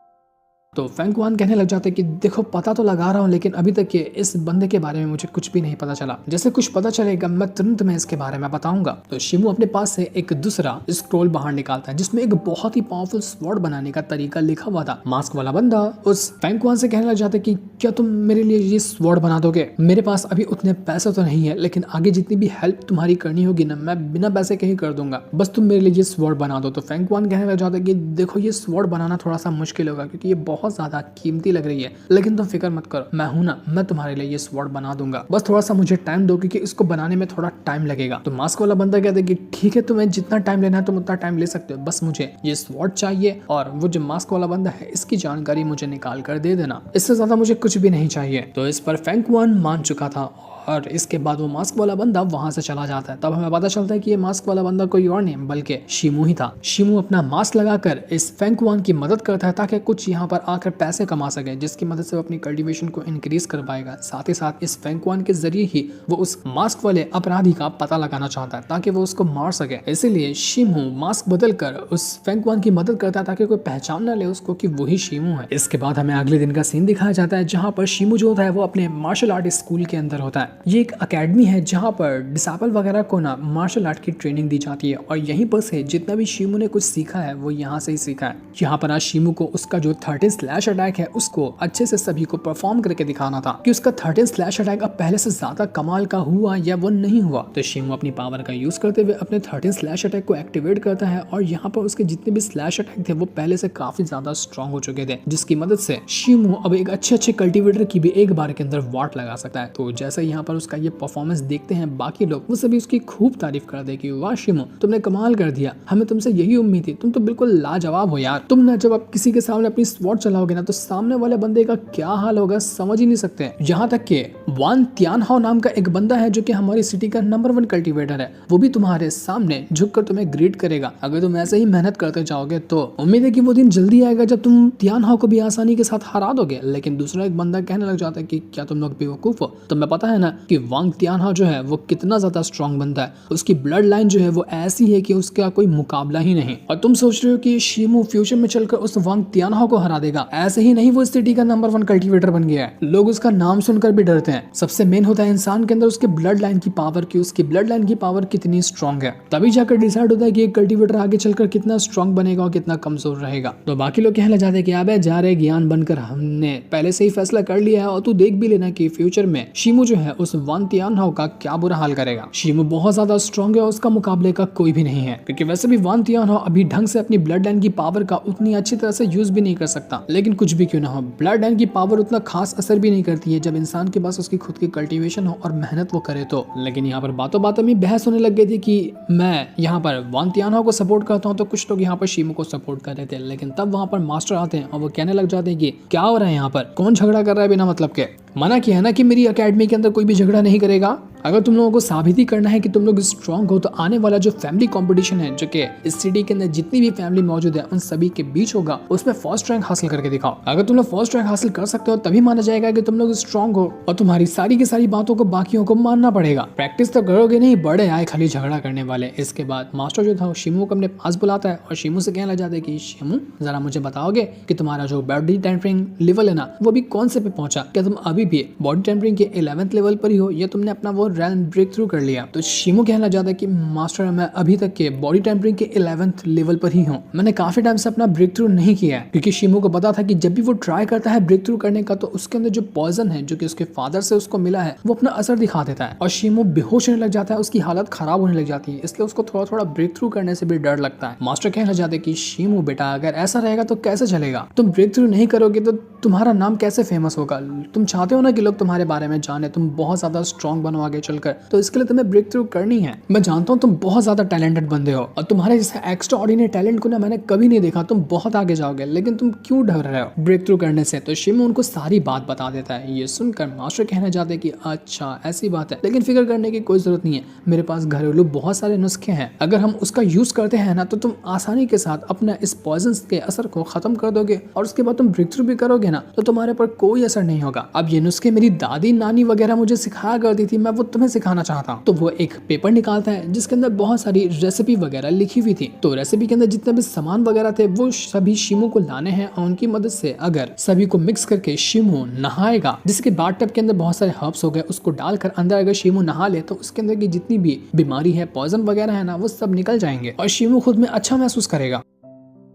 तो फेंगक्वान कहने लग जाते कि देखो पता तो लगा रहा हूँ, लेकिन अभी तक ये इस बंदे के बारे में मुझे कुछ भी नहीं पता चला, जैसे कुछ पता चलेगा मैं तुरंत में इसके बारे में बताऊंगा। तो शिमू अपने पास से एक दूसरा स्क्रोल बाहर निकालता है जिसमें एक बहुत ही पावरफुल स्वॉर्ड बनाने का तरीका लिखा हुआ था। मास्क वाला बंदा उस फेंगक्वान से कहने लग जाता कि क्या तुम मेरे लिए ये स्वॉर्ड बना दोगे, मेरे पास अभी उतने पैसे तो नहीं है, लेकिन आगे जितनी भी हेल्प तुम्हारी करनी होगी ना मैं बिना पैसे के ही कर दूंगा, बस तुम मेरे लिए ये स्वॉर्ड बना दो। तो फेंगक्वान कहने लग जाता कि देखो ये स्वॉर्ड बनाना थोड़ा सा मुश्किल होगा क्योंकि ये बहुत ज्यादा कीमती लग रही है, लेकिन तुम फिक्र मत करो, मैं हूं ना, मैं तुम्हारे लिए ये स्वॉर्ड बना दूंगा, बस थोड़ा सा मुझे टाइम दो क्योंकि इसको बनाने में थोड़ा टाइम लगेगा। तो मास्क वाला बंदा कहता है कि ठीक है, तुम्हें जितना टाइम लेना है तुम उतना टाइम ले सकते हो, बस मुझे ये स्वॉर्ड चाहिए और वो जो मास्क वाला बंदा है इसकी जानकारी मुझे निकाल कर दे देना, इससे ज्यादा मुझे कुछ भी नहीं चाहिए। तो इस पर फेंगक्वान मान चुका था और इसके बाद वो मास्क वाला बंदा वहां से चला जाता है। तब हमें पता चलता है कि ये मास्क वाला बंदा कोई और नहीं बल्कि शिमू ही था। शिमू अपना मास्क लगाकर इस फेंगक्वान की मदद करता है ताकि कुछ यहाँ पर आकर पैसे कमा सके, जिसकी मदद से वो अपनी कल्टीवेशन को इंक्रीज कर पाएगा। साथ ही साथ इस फेंगक्वान के जरिए ही वो उस मास्क वाले अपराधी का पता लगाना चाहता है ताकि वो उसको मार सके। इसीलिए शिमू मास्क बदल कर उस फेंगक्वान की मदद करता है ताकि कोई पहचान न ले उसको कि वही शिमू है। इसके बाद हमें अगले दिन का सीन दिखाया जाता है जहाँ पर शिमू जो होता है वो अपने मार्शल आर्ट स्कूल के अंदर होता है। ये एक अकेडमी है जहाँ पर डिसेबल वगैरह को ना मार्शल आर्ट की ट्रेनिंग दी जाती है और यहीं पर से जितना भी शिमू ने कुछ सीखा है वो यहाँ से ही सीखा है। यहाँ पर आज शिमू को उसका जो 13 स्लैश अटैक है उसको अच्छे से सभी को परफॉर्म करके दिखाना था कि उसका 13 स्लैश अटैक अब पहले से ज्यादा कमाल का हुआ या वो नहीं हुआ। तो शिमू अपनी पावर का यूज करते हुए अपने 13 स्लैश अटैक को एक्टिवेट करता है और यहाँ पर उसके जितने भी स्लैश अटैक थे वो पहले से काफी ज्यादा स्ट्रॉन्ग हो चुके थे, जिसकी मदद से शिमू अब एक अच्छे कल्टीवेटर की भी एक बार के अंदर वाट लगा सकता है। तो जैसे यहाँ पर उसका ये परफॉर्मेंस देखते हैं बाकी लोग, वो सभी उसकी खूब तारीफ कर दे कि वाह शिमू तुमने कमाल कर दिया, हमें तुमसे यही उम्मीद थी, तुम तो बिल्कुल लाजवाब हो यार। तुम ना जब आप किसी के सामने अपनी स्वॉर्ड चलाओगे ना तो सामने वाले बंदे का क्या हाल होगा समझ ही नहीं सकते। यहाँ तक कि वान त्यानहाओ नाम का एक बंदा है जो कि हमारी सिटी का नंबर 1 कल्टीवेटर है, वो भी तुम्हारे सामने झुककर तुम्हें ग्रीट करेगा। अगर तुम ऐसे ही मेहनत करते जाओगे तो उम्मीद है कि वो दिन जल्दी आएगा जब तुम त्यानहाओ को भी आसानी के साथ हरा दोगे। लेकिन दूसरा एक बंदा कहने लग जाता है कि क्या तुम लोग बेवकूफ हो, तुम्हें पता है ना कि वांग त्यानहाओ जो है वो कितना ज्यादा स्ट्रॉन्ग बंदा है, उसकी ब्लड लाइन जो है वो ऐसी है कि उसका कोई मुकाबला ही नहीं। और तुम सोच रहे हो कि शिमू फ्यूचर में चलकर उस वांग त्यानहाओ को हरा देगा, ऐसे ही नहीं, वो इस सिटी का नंबर 1 कल्टीवेटर बन गया है। लोग उसका नाम सुनकर भी डरते हैं। सबसे मेन होता है इंसान के अंदर उसके ब्लड लाइन की पावर की, उसकी ब्लड लाइन की पावर कितनी स्ट्रॉन्ग है, तभी जाकर डिसाइड होता है कि एक कल्टीवेटर आगे चलकर कितना स्ट्रॉन्ग बनेगा और कितना कमजोर रहेगा। तो बाकी लोग कहने जाते हैं कि अबे जा रहे ज्ञान बनकर, हमने पहले से ही फैसला कर लिया है और तू देख भी लेना कि फ्यूचर में शिमू जो है उस वान तियानहो का क्या बुरा हाल करेगा। शिमू बहुत ज्यादा स्ट्रॉन्ग है और उसका मुकाबले का कोई भी नहीं है, क्योंकि वैसे भी वान तियानहो अभी ढंग से अपनी ब्लड लाइन की पावर का उतनी अच्छी तरह से यूज भी नहीं कर सकता। लेकिन कुछ भी क्यों ना हो, ब्लड लाइन की पावर उतना खास असर भी नहीं करती है जब इंसान के पास उसकी खुद की कल्टीवेशन हो और मेहनत वो करे तो। लेकिन यहाँ पर बातों बातों में बहस होने लग गई थी कि मैं यहाँ पर वान तियानहो को सपोर्ट करता हूँ तो कुछ लोग यहाँ पर शिमू को सपोर्ट कर रहे थे। लेकिन तब वहाँ पर मास्टर आते हैं और वो कहने लग जाते हैं कि क्या हो रहा है यहाँ पर, कौन झगड़ा कर रहा है बिना मतलब के। मना किया है ना कि मेरी एकेडमी के अंदर कोई भी झगड़ा नहीं करेगा। अगर तुम लोगों को साबित ही करना है कि तुम लोग स्ट्रांग हो तो आने वाला जो फैमिली कंपटीशन है, जो कि इस सिटी के अंदर जितनी भी फैमिली मौजूद है उन सभी के बीच होगा, उसमें फर्स्ट रैंक हासिल करके दिखाओ। अगर तुम लोग फर्स्ट रैंक हासिल कर सकते हो तभी माना जाएगा कि तुम लोग स्ट्रांग हो, और तुम्हारी सारी की सारी बातों को बाकियों को मानना पड़ेगा। प्रैक्टिस तो करोगे नहीं, बड़े आए खाली झगड़ा करने वाले। इसके बाद मास्टर जो था शिमू को अपने पास बुलाता है और शिमू से कहने लग जाता है कि शिमू जरा मुझे बताओगे कि तुम्हारा जो बॉडी टेम्परिंग लेवल है ना वो भी कौन से पे पहुंचा, क्या तुम अभी भी बॉडी टेम्परिंग के 11th लेवल पर ही हो या तुमने अपना वो रैंक ब्रेक थ्रू कर लिया। तो शिमू कहना चाहता है कि मास्टर मैं अभी तक के बॉडी टेम्परिंग के 11th लेवल पर ही हूँ, मैंने काफी टाइम से अपना ब्रेक थ्रू नहीं किया है। क्योंकि शिमू को पता था कि जब भी वो ट्राई करता है ब्रेक थ्रू करने का तो उसके अंदर जो पॉइजन है जो कि उसके फादर से उसको मिला है वो अपना असर दिखा देता है और शिमू बेहोश होने लग जाता है, उसकी हालत खराब होने लग जाती है। इसलिए उसको थोड़ा थोड़ा ब्रेक थ्रू करने से भी डर लगता है। मास्टर कहना चाहते कि शिमू बेटा अगर ऐसा रहेगा तो कैसे चलेगा, तुम ब्रेक थ्रू नहीं करोगे तो तुम्हारा नाम कैसे फेमस होगा। तुम चाहते हो ना कि लोग तुम्हारे बारे में जाने, तुम बहुत ज्यादा स्ट्रॉन्ग बनो आगे चलकर, तो इसके लिए तुम्हें ब्रेक थ्रू करनी है। मैं जानता हूँ तुम बहुत ज्यादा टैलेंटेड बंदे हो और तुम्हारे जैसे एक्स्ट्रा ऑर्डिनरी टैलेंट को ना मैंने कभी नहीं देखा, तुम बहुत आगे जाओगे, लेकिन तुम क्यों डर रहे हो ब्रेक थ्रू करने से। तो शिमू उनको सारी बात बता देता है। ये सुनकर मास्टर कहना चाहते हैं कि अच्छा ऐसी बात है, लेकिन फिक्र करने की कोई जरूरत नहीं है, मेरे पास घरेलू बहुत सारे नुस्खे हैं, अगर हम उसका यूज करते हैं ना तो तुम आसानी के साथ अपना इस पॉइजन के असर को खत्म कर दोगे और उसके बाद तुम ब्रेक थ्रू भी करोगे ना तो तुम्हारे पर कोई असर नहीं होगा। अब ये नुस्खे मेरी दादी नानी वगैरह मुझे सिखाया करती थी, मैं वो तुम्हें सिखाना चाहता हूँ। तो वो एक पेपर निकालता है जिसके अंदर बहुत सारी रेसिपी वगैरह लिखी हुई थी। तो रेसिपी के अंदर जितने भी सामान वगैरह थे वो सभी शिमू को लाने हैं और उनकी मदद से अगर सभी को मिक्स करके शिमू नहाएगा, जिसके बाथटब के अंदर बहुत सारे हर्ब्स हो गए, उसको डालकर अंदर अगर शिमू नहा ले तो उसके अंदर की जितनी भी बीमारी है, पॉइजन वगैरह है ना, वो सब निकल जाएंगे और शिमू खुद में अच्छा महसूस करेगा।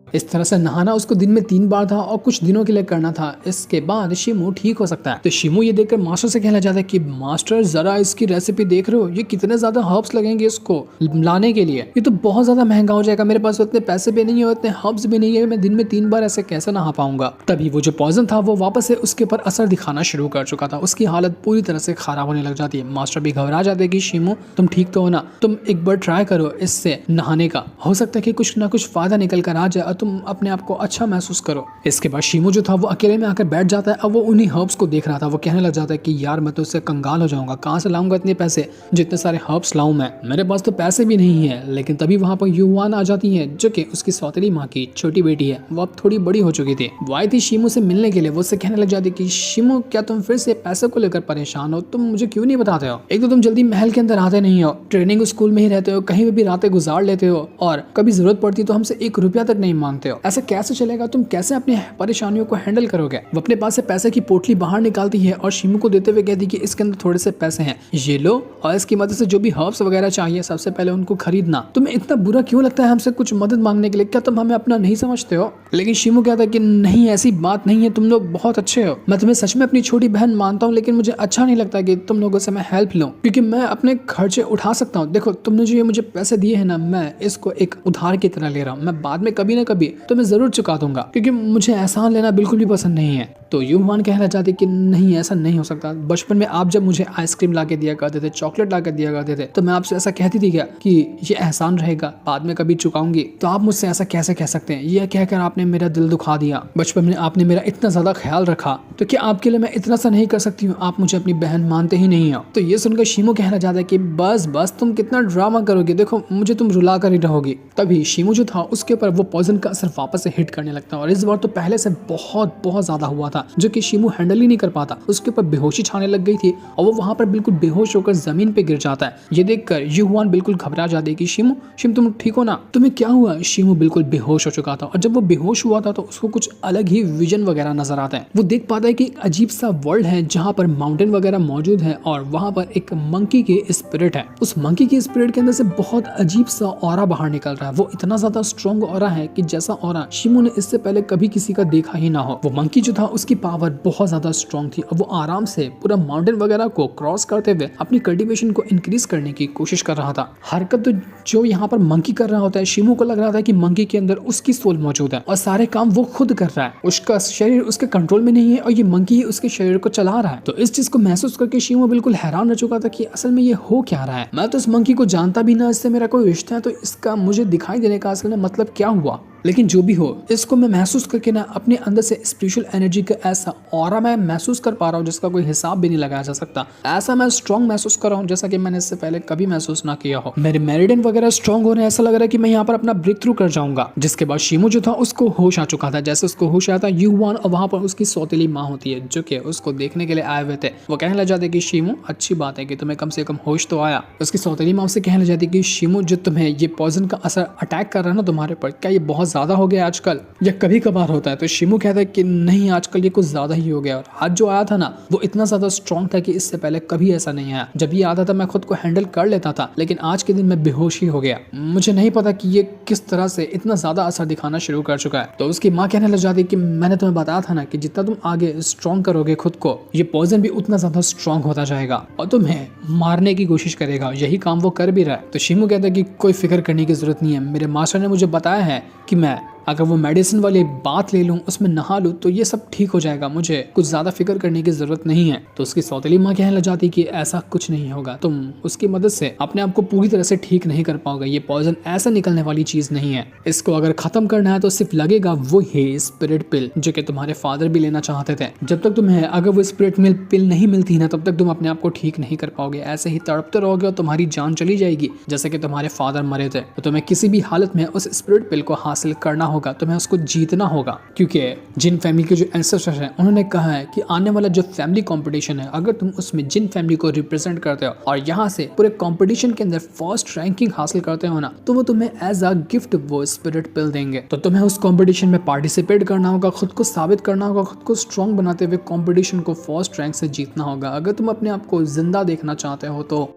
इस तरह से नहाना उसको दिन में 3 बार था और कुछ दिनों के लिए करना था। इसके बाद शिमू ठीक हो सकता है। तो शिमू ये देखकर मास्टर से कहना चाहता है कि मास्टर जरा इसकी रेसिपी देख रहे हो, ये कितने ज्यादा हर्ब्स लगेंगे इसको लाने के लिए, ये तो बहुत ज्यादा महंगा हो जाएगा, मेरे पास उतने पैसे भी नहीं है, उतने हर्ब्स भी नहीं है, मैं दिन में 3 बार ऐसे कैसे नहा पाऊंगा। तभी वो जो पॉइजन था वो वापस से उसके ऊपर असर दिखाना शुरू कर चुका था, उसकी हालत पूरी तरह से खराब होने लग जाती है। मास्टर भी घबरा जाते हैं कि शिमू तुम ठीक तो हो ना, तुम एक बार ट्राई करो इससे नहाने का, हो सकता है कि कुछ ना कुछ फायदा निकल कर आ जाए और तुम अपने आप को अच्छा महसूस करो। इसके बाद शिमू जो था वो अकेले में आकर बैठ जाता है। अब वो उन्हीं हर्ब्स को देख रहा था। वो कहने लग जाता है कि यार मैं तो इससे कंगाल हो जाऊंगा, कहाँ से लाऊंगा इतने पैसे, जितने सारे हर्ब्स लाऊं मैं, मेरे पास तो पैसे भी नहीं है। लेकिन तभी वहां पर युवान आ जाती है जो कि उसकी सौतेली माँ की छोटी बेटी है। वो अब थोड़ी बड़ी हो चुकी थी। वो आई थी शिमू से मिलने के लिए। वो उससे कहने लग जाती कि शिमू क्या तुम फिर से पैसे को लेकर परेशान हो, तुम मुझे क्यों नहीं बताते हो, एक तो तुम जल्दी महल के अंदर आते नहीं हो, ट्रेनिंग स्कूल में ही रहते हो, कहीं भी रातें गुजार लेते हो और कभी जरूरत पड़ती तो हमसे 1 रुपया तक नहीं मांगते हो। ऐसा कैसे चलेगा, तुम कैसे अपनी परेशानियों को हैंडल करोगे। वो अपने पास से पैसे की पोटली बाहर निकालती है और शिमू को देते हुए कहती कि इसके अंदर थोड़े से पैसे हैं, ये लो और इसकी मदद से जो भी हर्ब्स वगैरह चाहिए सबसे पहले उनको खरीदना। तुम्हें इतना बुरा क्यों लगता है हमसे कुछ मदद मांगने के लिए, क्या तुम हमें अपना नहीं समझते हो। लेकिन शिमू कहता है कि नहीं ऐसी बात नहीं है, तुम लोग बहुत अच्छे हो, मैं तुम्हें सच में अपनी छोटी बहन मानता हूँ, लेकिन मुझे अच्छा नहीं लगता कि तुम लोगों से मैं हेल्प लूँ, क्योंकि मैं अपने खर्चे उठा सकता हूँ। देखो तुमने जो ये मुझे पैसे दिए हैं ना, मैं इसको एक उधार की तरह ले रहा हूँ, मैं बाद में कभी ना कभी तुम्हें जरूर चुका दूंगा, क्योंकि मुझे एहसान लेना बिल्कुल भी पसंद नहीं है। तो युवान कहना चाहती कि नहीं ऐसा नहीं हो सकता, बचपन में आप जब मुझे आइसक्रीम ला के दिया करते थे, चॉकलेट ला के दिया करते थे, तो मैं आपसे ऐसा कहती थी क्या कि ये एहसान रहेगा, बाद में कभी चुकाऊंगी, तो आप मुझसे ऐसा कैसे कह सकते हैं। यह कहकर आपने मेरा दिल दुखा दिया, बचपन में आपने मेरा इतना ज्यादा ख्याल रखा, तो क्या आपके लिए मैं इतना सा नहीं कर सकती हूँ, आप मुझे अपनी बहन मानते ही नहीं हो। तो ये सुनकर शिमू कहना चाहता है कि बस बस तुम कितना ड्रामा करोगे, देखो मुझे तुम रुला कर ही रहोगी। तभी शिमू जो था उसके ऊपर वो पॉइजन का असर वापस से हिट करने लगता है और इस बार तो पहले से बहुत ज्यादा हुआ था, जो कि शिमू हैंडल ही नहीं कर पाता। उसके ऊपर बेहोशी छाने लग गई थी और वो वहां पर बिल्कुल बेहोश होकर जमीन पे गिर जाता है। ये देखकर युवान बिल्कुल घबरा जाती है कि शिमू तुम ठीक हो ना, तुम्हें क्या हुआ। शिमू बिल्कुल बेहोश हो चुका था और जब वो बेहोश हुआ था तो उसको कुछ अलग ही विजन वगैरह नजर आता है। वो देख पाता है कि एक अजीब सा वर्ल्ड है जहाँ पर माउंटेन वगैरह मौजूद है और वहां पर एक मंकी की स्पिरिट है। उस मंकी की स्पिरिट के अंदर से बहुत अजीब सा ऑरा बाहर निकल रहा है। वो इतना ज्यादा स्ट्रॉन्ग ऑरा है कि जैसा ऑरा शिमू ने इससे पहले कभी किसी का देखा ही ना हो। वो मंकी जो था उसकी उसकी पावर बहुत ज्यादा स्ट्रॉन्ग थी और वो आराम से पूरा माउंटेन वगैरह को क्रॉस करते हुए अपनी कल्टीवेशन को इंक्रीज करने की कोशिश कर रहा था। हरकत तो जो यहाँ पर मंकी कर रहा होता है, शिमू को लग रहा था कि मंकी के अंदर उसकी सोल मौजूद है और सारे काम वो खुद कर रहा है, उसका शरीर उसके कंट्रोल में नहीं है और ये मंकी ही उसके शरीर को चला रहा है। तो इस चीज को महसूस करके शिमू बिल्कुल हैरान रह चुका था कि असल में ये हो क्या रहा है। मैं तो इस मंकी को जानता भी ना, इससे मेरा कोई रिश्ता है, तो इसका मुझे दिखाई देने का असल में मतलब क्या हुआ। लेकिन जो भी हो, इसको मैं महसूस करके ना अपने अंदर से स्पिरिचुअल एनर्जी का ऐसा ऑरा मैं महसूस कर पा रहा हूँ जिसका कोई हिसाब भी नहीं लगाया जा सकता। ऐसा मैं स्ट्रॉन्ग महसूस कर रहा हूँ जैसा कि मैंने इससे पहले कभी महसूस ना किया हो। मेरे मेरिडियन वगैरह स्ट्रॉन्ग हो रहे हैं, ऐसा लग रहा है कि मैं यहाँ पर अपना ब्रेक थ्रू कर जाऊंगा। जिसके बाद शिमू जो था उसको होश आ चुका था। जैसे उसको होश आया था युवान और वहां पर उसकी सौतेली माँ होती है जो कि उसको देखने के लिए आए हुए थे। वो कहने लग जाते कि शिमू अच्छी बात है कि तुम्हें कम से कम होश तो आया। उसकी सौतेली माँ उससे कहने लग जाती कि शिमू जो तुम्हें ये पॉइजन का असर अटैक कर रहा है ना तुम्हारे पर, क्या ये बहुत ज्यादा हो गया आजकल या कभी कभार होता है? तो शिमू कहता है कि नहीं, आजकल ये कुछ ज्यादा ही हो गया। और आज जो आया था ना वो इतना ज्यादा स्ट्रॉन्ग था कि इससे पहले कभी ऐसा नहीं आया। जब ये आता था मैं खुद को हैंडल कर लेता था, लेकिन आज के दिन मैं बेहोश ही हो गया। मुझे नहीं पता कि ये किस तरह से इतना ज्यादा असर दिखाना शुरू कर चुका है। तो उसकी माँ कहने लग जाती कि मैंने तुम्हें बताया था ना कि जितना तुम आगे स्ट्रॉन्ग करोगे खुद को, ये पॉइजन भी उतना ज्यादा स्ट्रॉन्ग होता जाएगा और तुम्हें मारने की कोशिश करेगा। यही काम वो कर भी रहा है। तो शिमू कहता है कि कोई फिक्र करने की जरूरत नहीं है, मेरे मास्टर ने मुझे बताया है कि मैं अगर वो मेडिसिन वाली बात ले लूं, उसमें नहा लूं, तो ये सब ठीक हो जाएगा, मुझे कुछ ज्यादा फिक्र करने की जरूरत नहीं है। तो उसकी सौतेली माँ कहने लग जाती कि ऐसा कुछ नहीं होगा, तुम उसकी मदद से अपने आप को पूरी तरह से ठीक नहीं कर पाओगे। ये पॉइजन ऐसा निकलने वाली चीज नहीं है। इसको अगर खत्म करना है तो सिर्फ लगेगा वो ही स्पिरिट पिल जो कि तुम्हारे फादर भी लेना चाहते थे। जब तक तुम्हें अगर वो स्पिरिट पिल नहीं मिलती ना, तब तक तुम अपने आप को ठीक नहीं कर पाओगे। ऐसे ही तड़पते रहोगे और तुम्हारी जान चली जाएगी जैसे कि तुम्हारे फादर मरे थे। तो तुम्हें किसी भी हालत में उस स्पिरिट पिल को हासिल करना होगा, तुम्हें उसको जीतना होगा। क्योंकि जिन फैमिली के जो एंसेस्टर्स हैं उन्होंने कहा है कि आने वाला जो फैमिली कंपटीशन है, अगर तुम उसमें जिन फैमिली को रिप्रेजेंट करते हो और यहाँ से पूरे कंपटीशन के अंदर फर्स्ट रैंकिंग हासिल करते हो ना, तो वो तुम्हें एज अ गिफ्ट वो स्पिरिट पिल देंगे। तो तुम्हें उस कंपटीशन में पार्टिसिपेट करना होगा, खुद को साबित करना होगा, खुद को स्ट्रॉन्ग बनाते हुए कंपटीशन को फर्स्ट रैंक से जीतना होगा। अगर तुम अपने आप को जिंदा देखना चाहते हो तो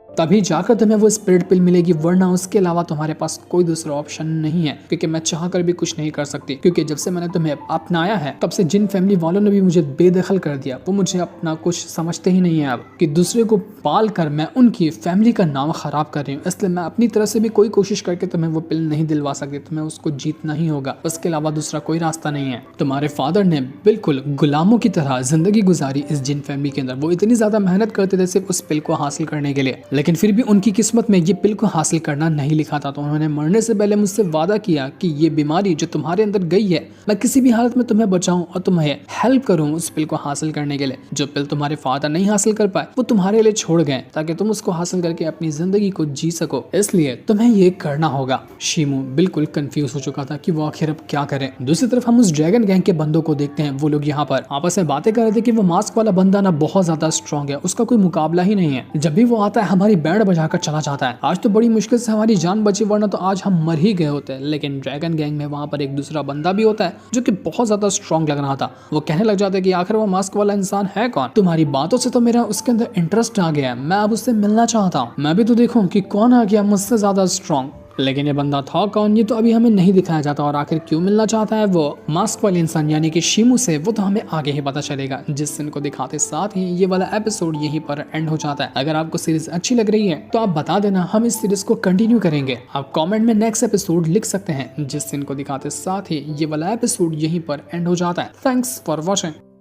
तभी जाकर तुम्हें वो स्पिरिट पिल मिलेगी, वरना उसके अलावा तुम्हारे पास कोई दूसरा ऑप्शन नहीं है। क्योंकि मैं चाहकर भी कुछ नहीं कर सकती, क्योंकि जब से मैंने तुम्हें अपनाया है तब से जिन फैमिली वालों ने भी मुझे बेदखल कर दिया, वो मुझे अपना कुछ समझते ही नहीं है अब, कि दूसरे को पाल कर मैं उनकी फैमिली का नाम खराब कर रही हूँ। इसलिए मैं अपनी तरफ से भी कोई कोशिश करके तुम्हें वो पिल नहीं दिलवा सकती, तुम्हें उसको जीतना ही होगा, उसके अलावा दूसरा कोई रास्ता नहीं है। तुम्हारे फादर ने बिल्कुल गुलामों की तरह जिंदगी गुजारी इस जिन फैमिली के अंदर। वो इतनी ज्यादा मेहनत करते थे सिर्फ उस पिल को हासिल करने के लिए, लेकिन फिर भी उनकी किस्मत में ये पिल को हासिल करना नहीं लिखा था। तो उन्होंने मरने से पहले मुझसे वादा किया कि ये बीमारी जो तुम्हारे अंदर गई है, मैं किसी भी हालत में तुम्हें बचाऊं और तुम्हें हेल्प करूं उस पिल को हासिल करने के लिए। जो पिल तुम्हारे फादर नहीं हासिल कर पाए वो तुम्हारे लिए छोड़ गए, ताकि तुम उसको हासिल करके अपनी जिंदगी को जी सको। इसलिए तुम्हें ये करना होगा। शिमू बिल्कुल कंफ्यूज हो चुका था कि वो आखिर अब क्या करे। दूसरी तरफ हम उस ड्रैगन गैंग के बंदों को देखते हैं। वो लोग यहाँ पर आपस में बातें कर रहे थे कि वो मास्क वाला बंदा ना बहुत ज्यादा स्ट्रॉन्ग है, उसका कोई मुकाबला ही नहीं है। जब भी वो आता है हमारी बैंड बजाकर चला जाता है। आज तो बड़ी मुश्किल से हमारी जान बची, वरना तो आज हम मर ही गए होते। लेकिन ड्रैगन गैंग में वहां पर एक दूसरा बंदा भी होता है जो कि बहुत ज्यादा स्ट्रॉन्ग लग रहा था। वो कहने लग जाता है कि आखिर वो मास्क वाला इंसान है कौन? तुम्हारी बातों से तो मेरा उसके अंदर इंटरेस्ट आ गया है, मैं अब उससे मिलना चाहता हूँ। मैं भी तो देखूं कि कौन आ गया मुझसे ज्यादा स्ट्रॉन्ग। लेकिन ये बंदा था कौन, ये तो अभी हमें नहीं दिखाया जाता। और आखिर क्यों मिलना चाहता है वो मास्क वाले इंसान यानी कि शिमू से, वो तो हमें आगे ही पता चलेगा। जिस सीन को दिखाते साथ ही ये वाला एपिसोड यहीं पर एंड हो जाता है। अगर आपको सीरीज अच्छी लग रही है तो आप बता देना, हम इस सीरीज को कंटिन्यू करेंगे। आप कमेंट में नेक्स्ट एपिसोड लिख सकते हैं। जिस सीन को दिखाते साथ ही ये वाला एपिसोड यहीं पर एंड हो जाता है। Thanks for watching.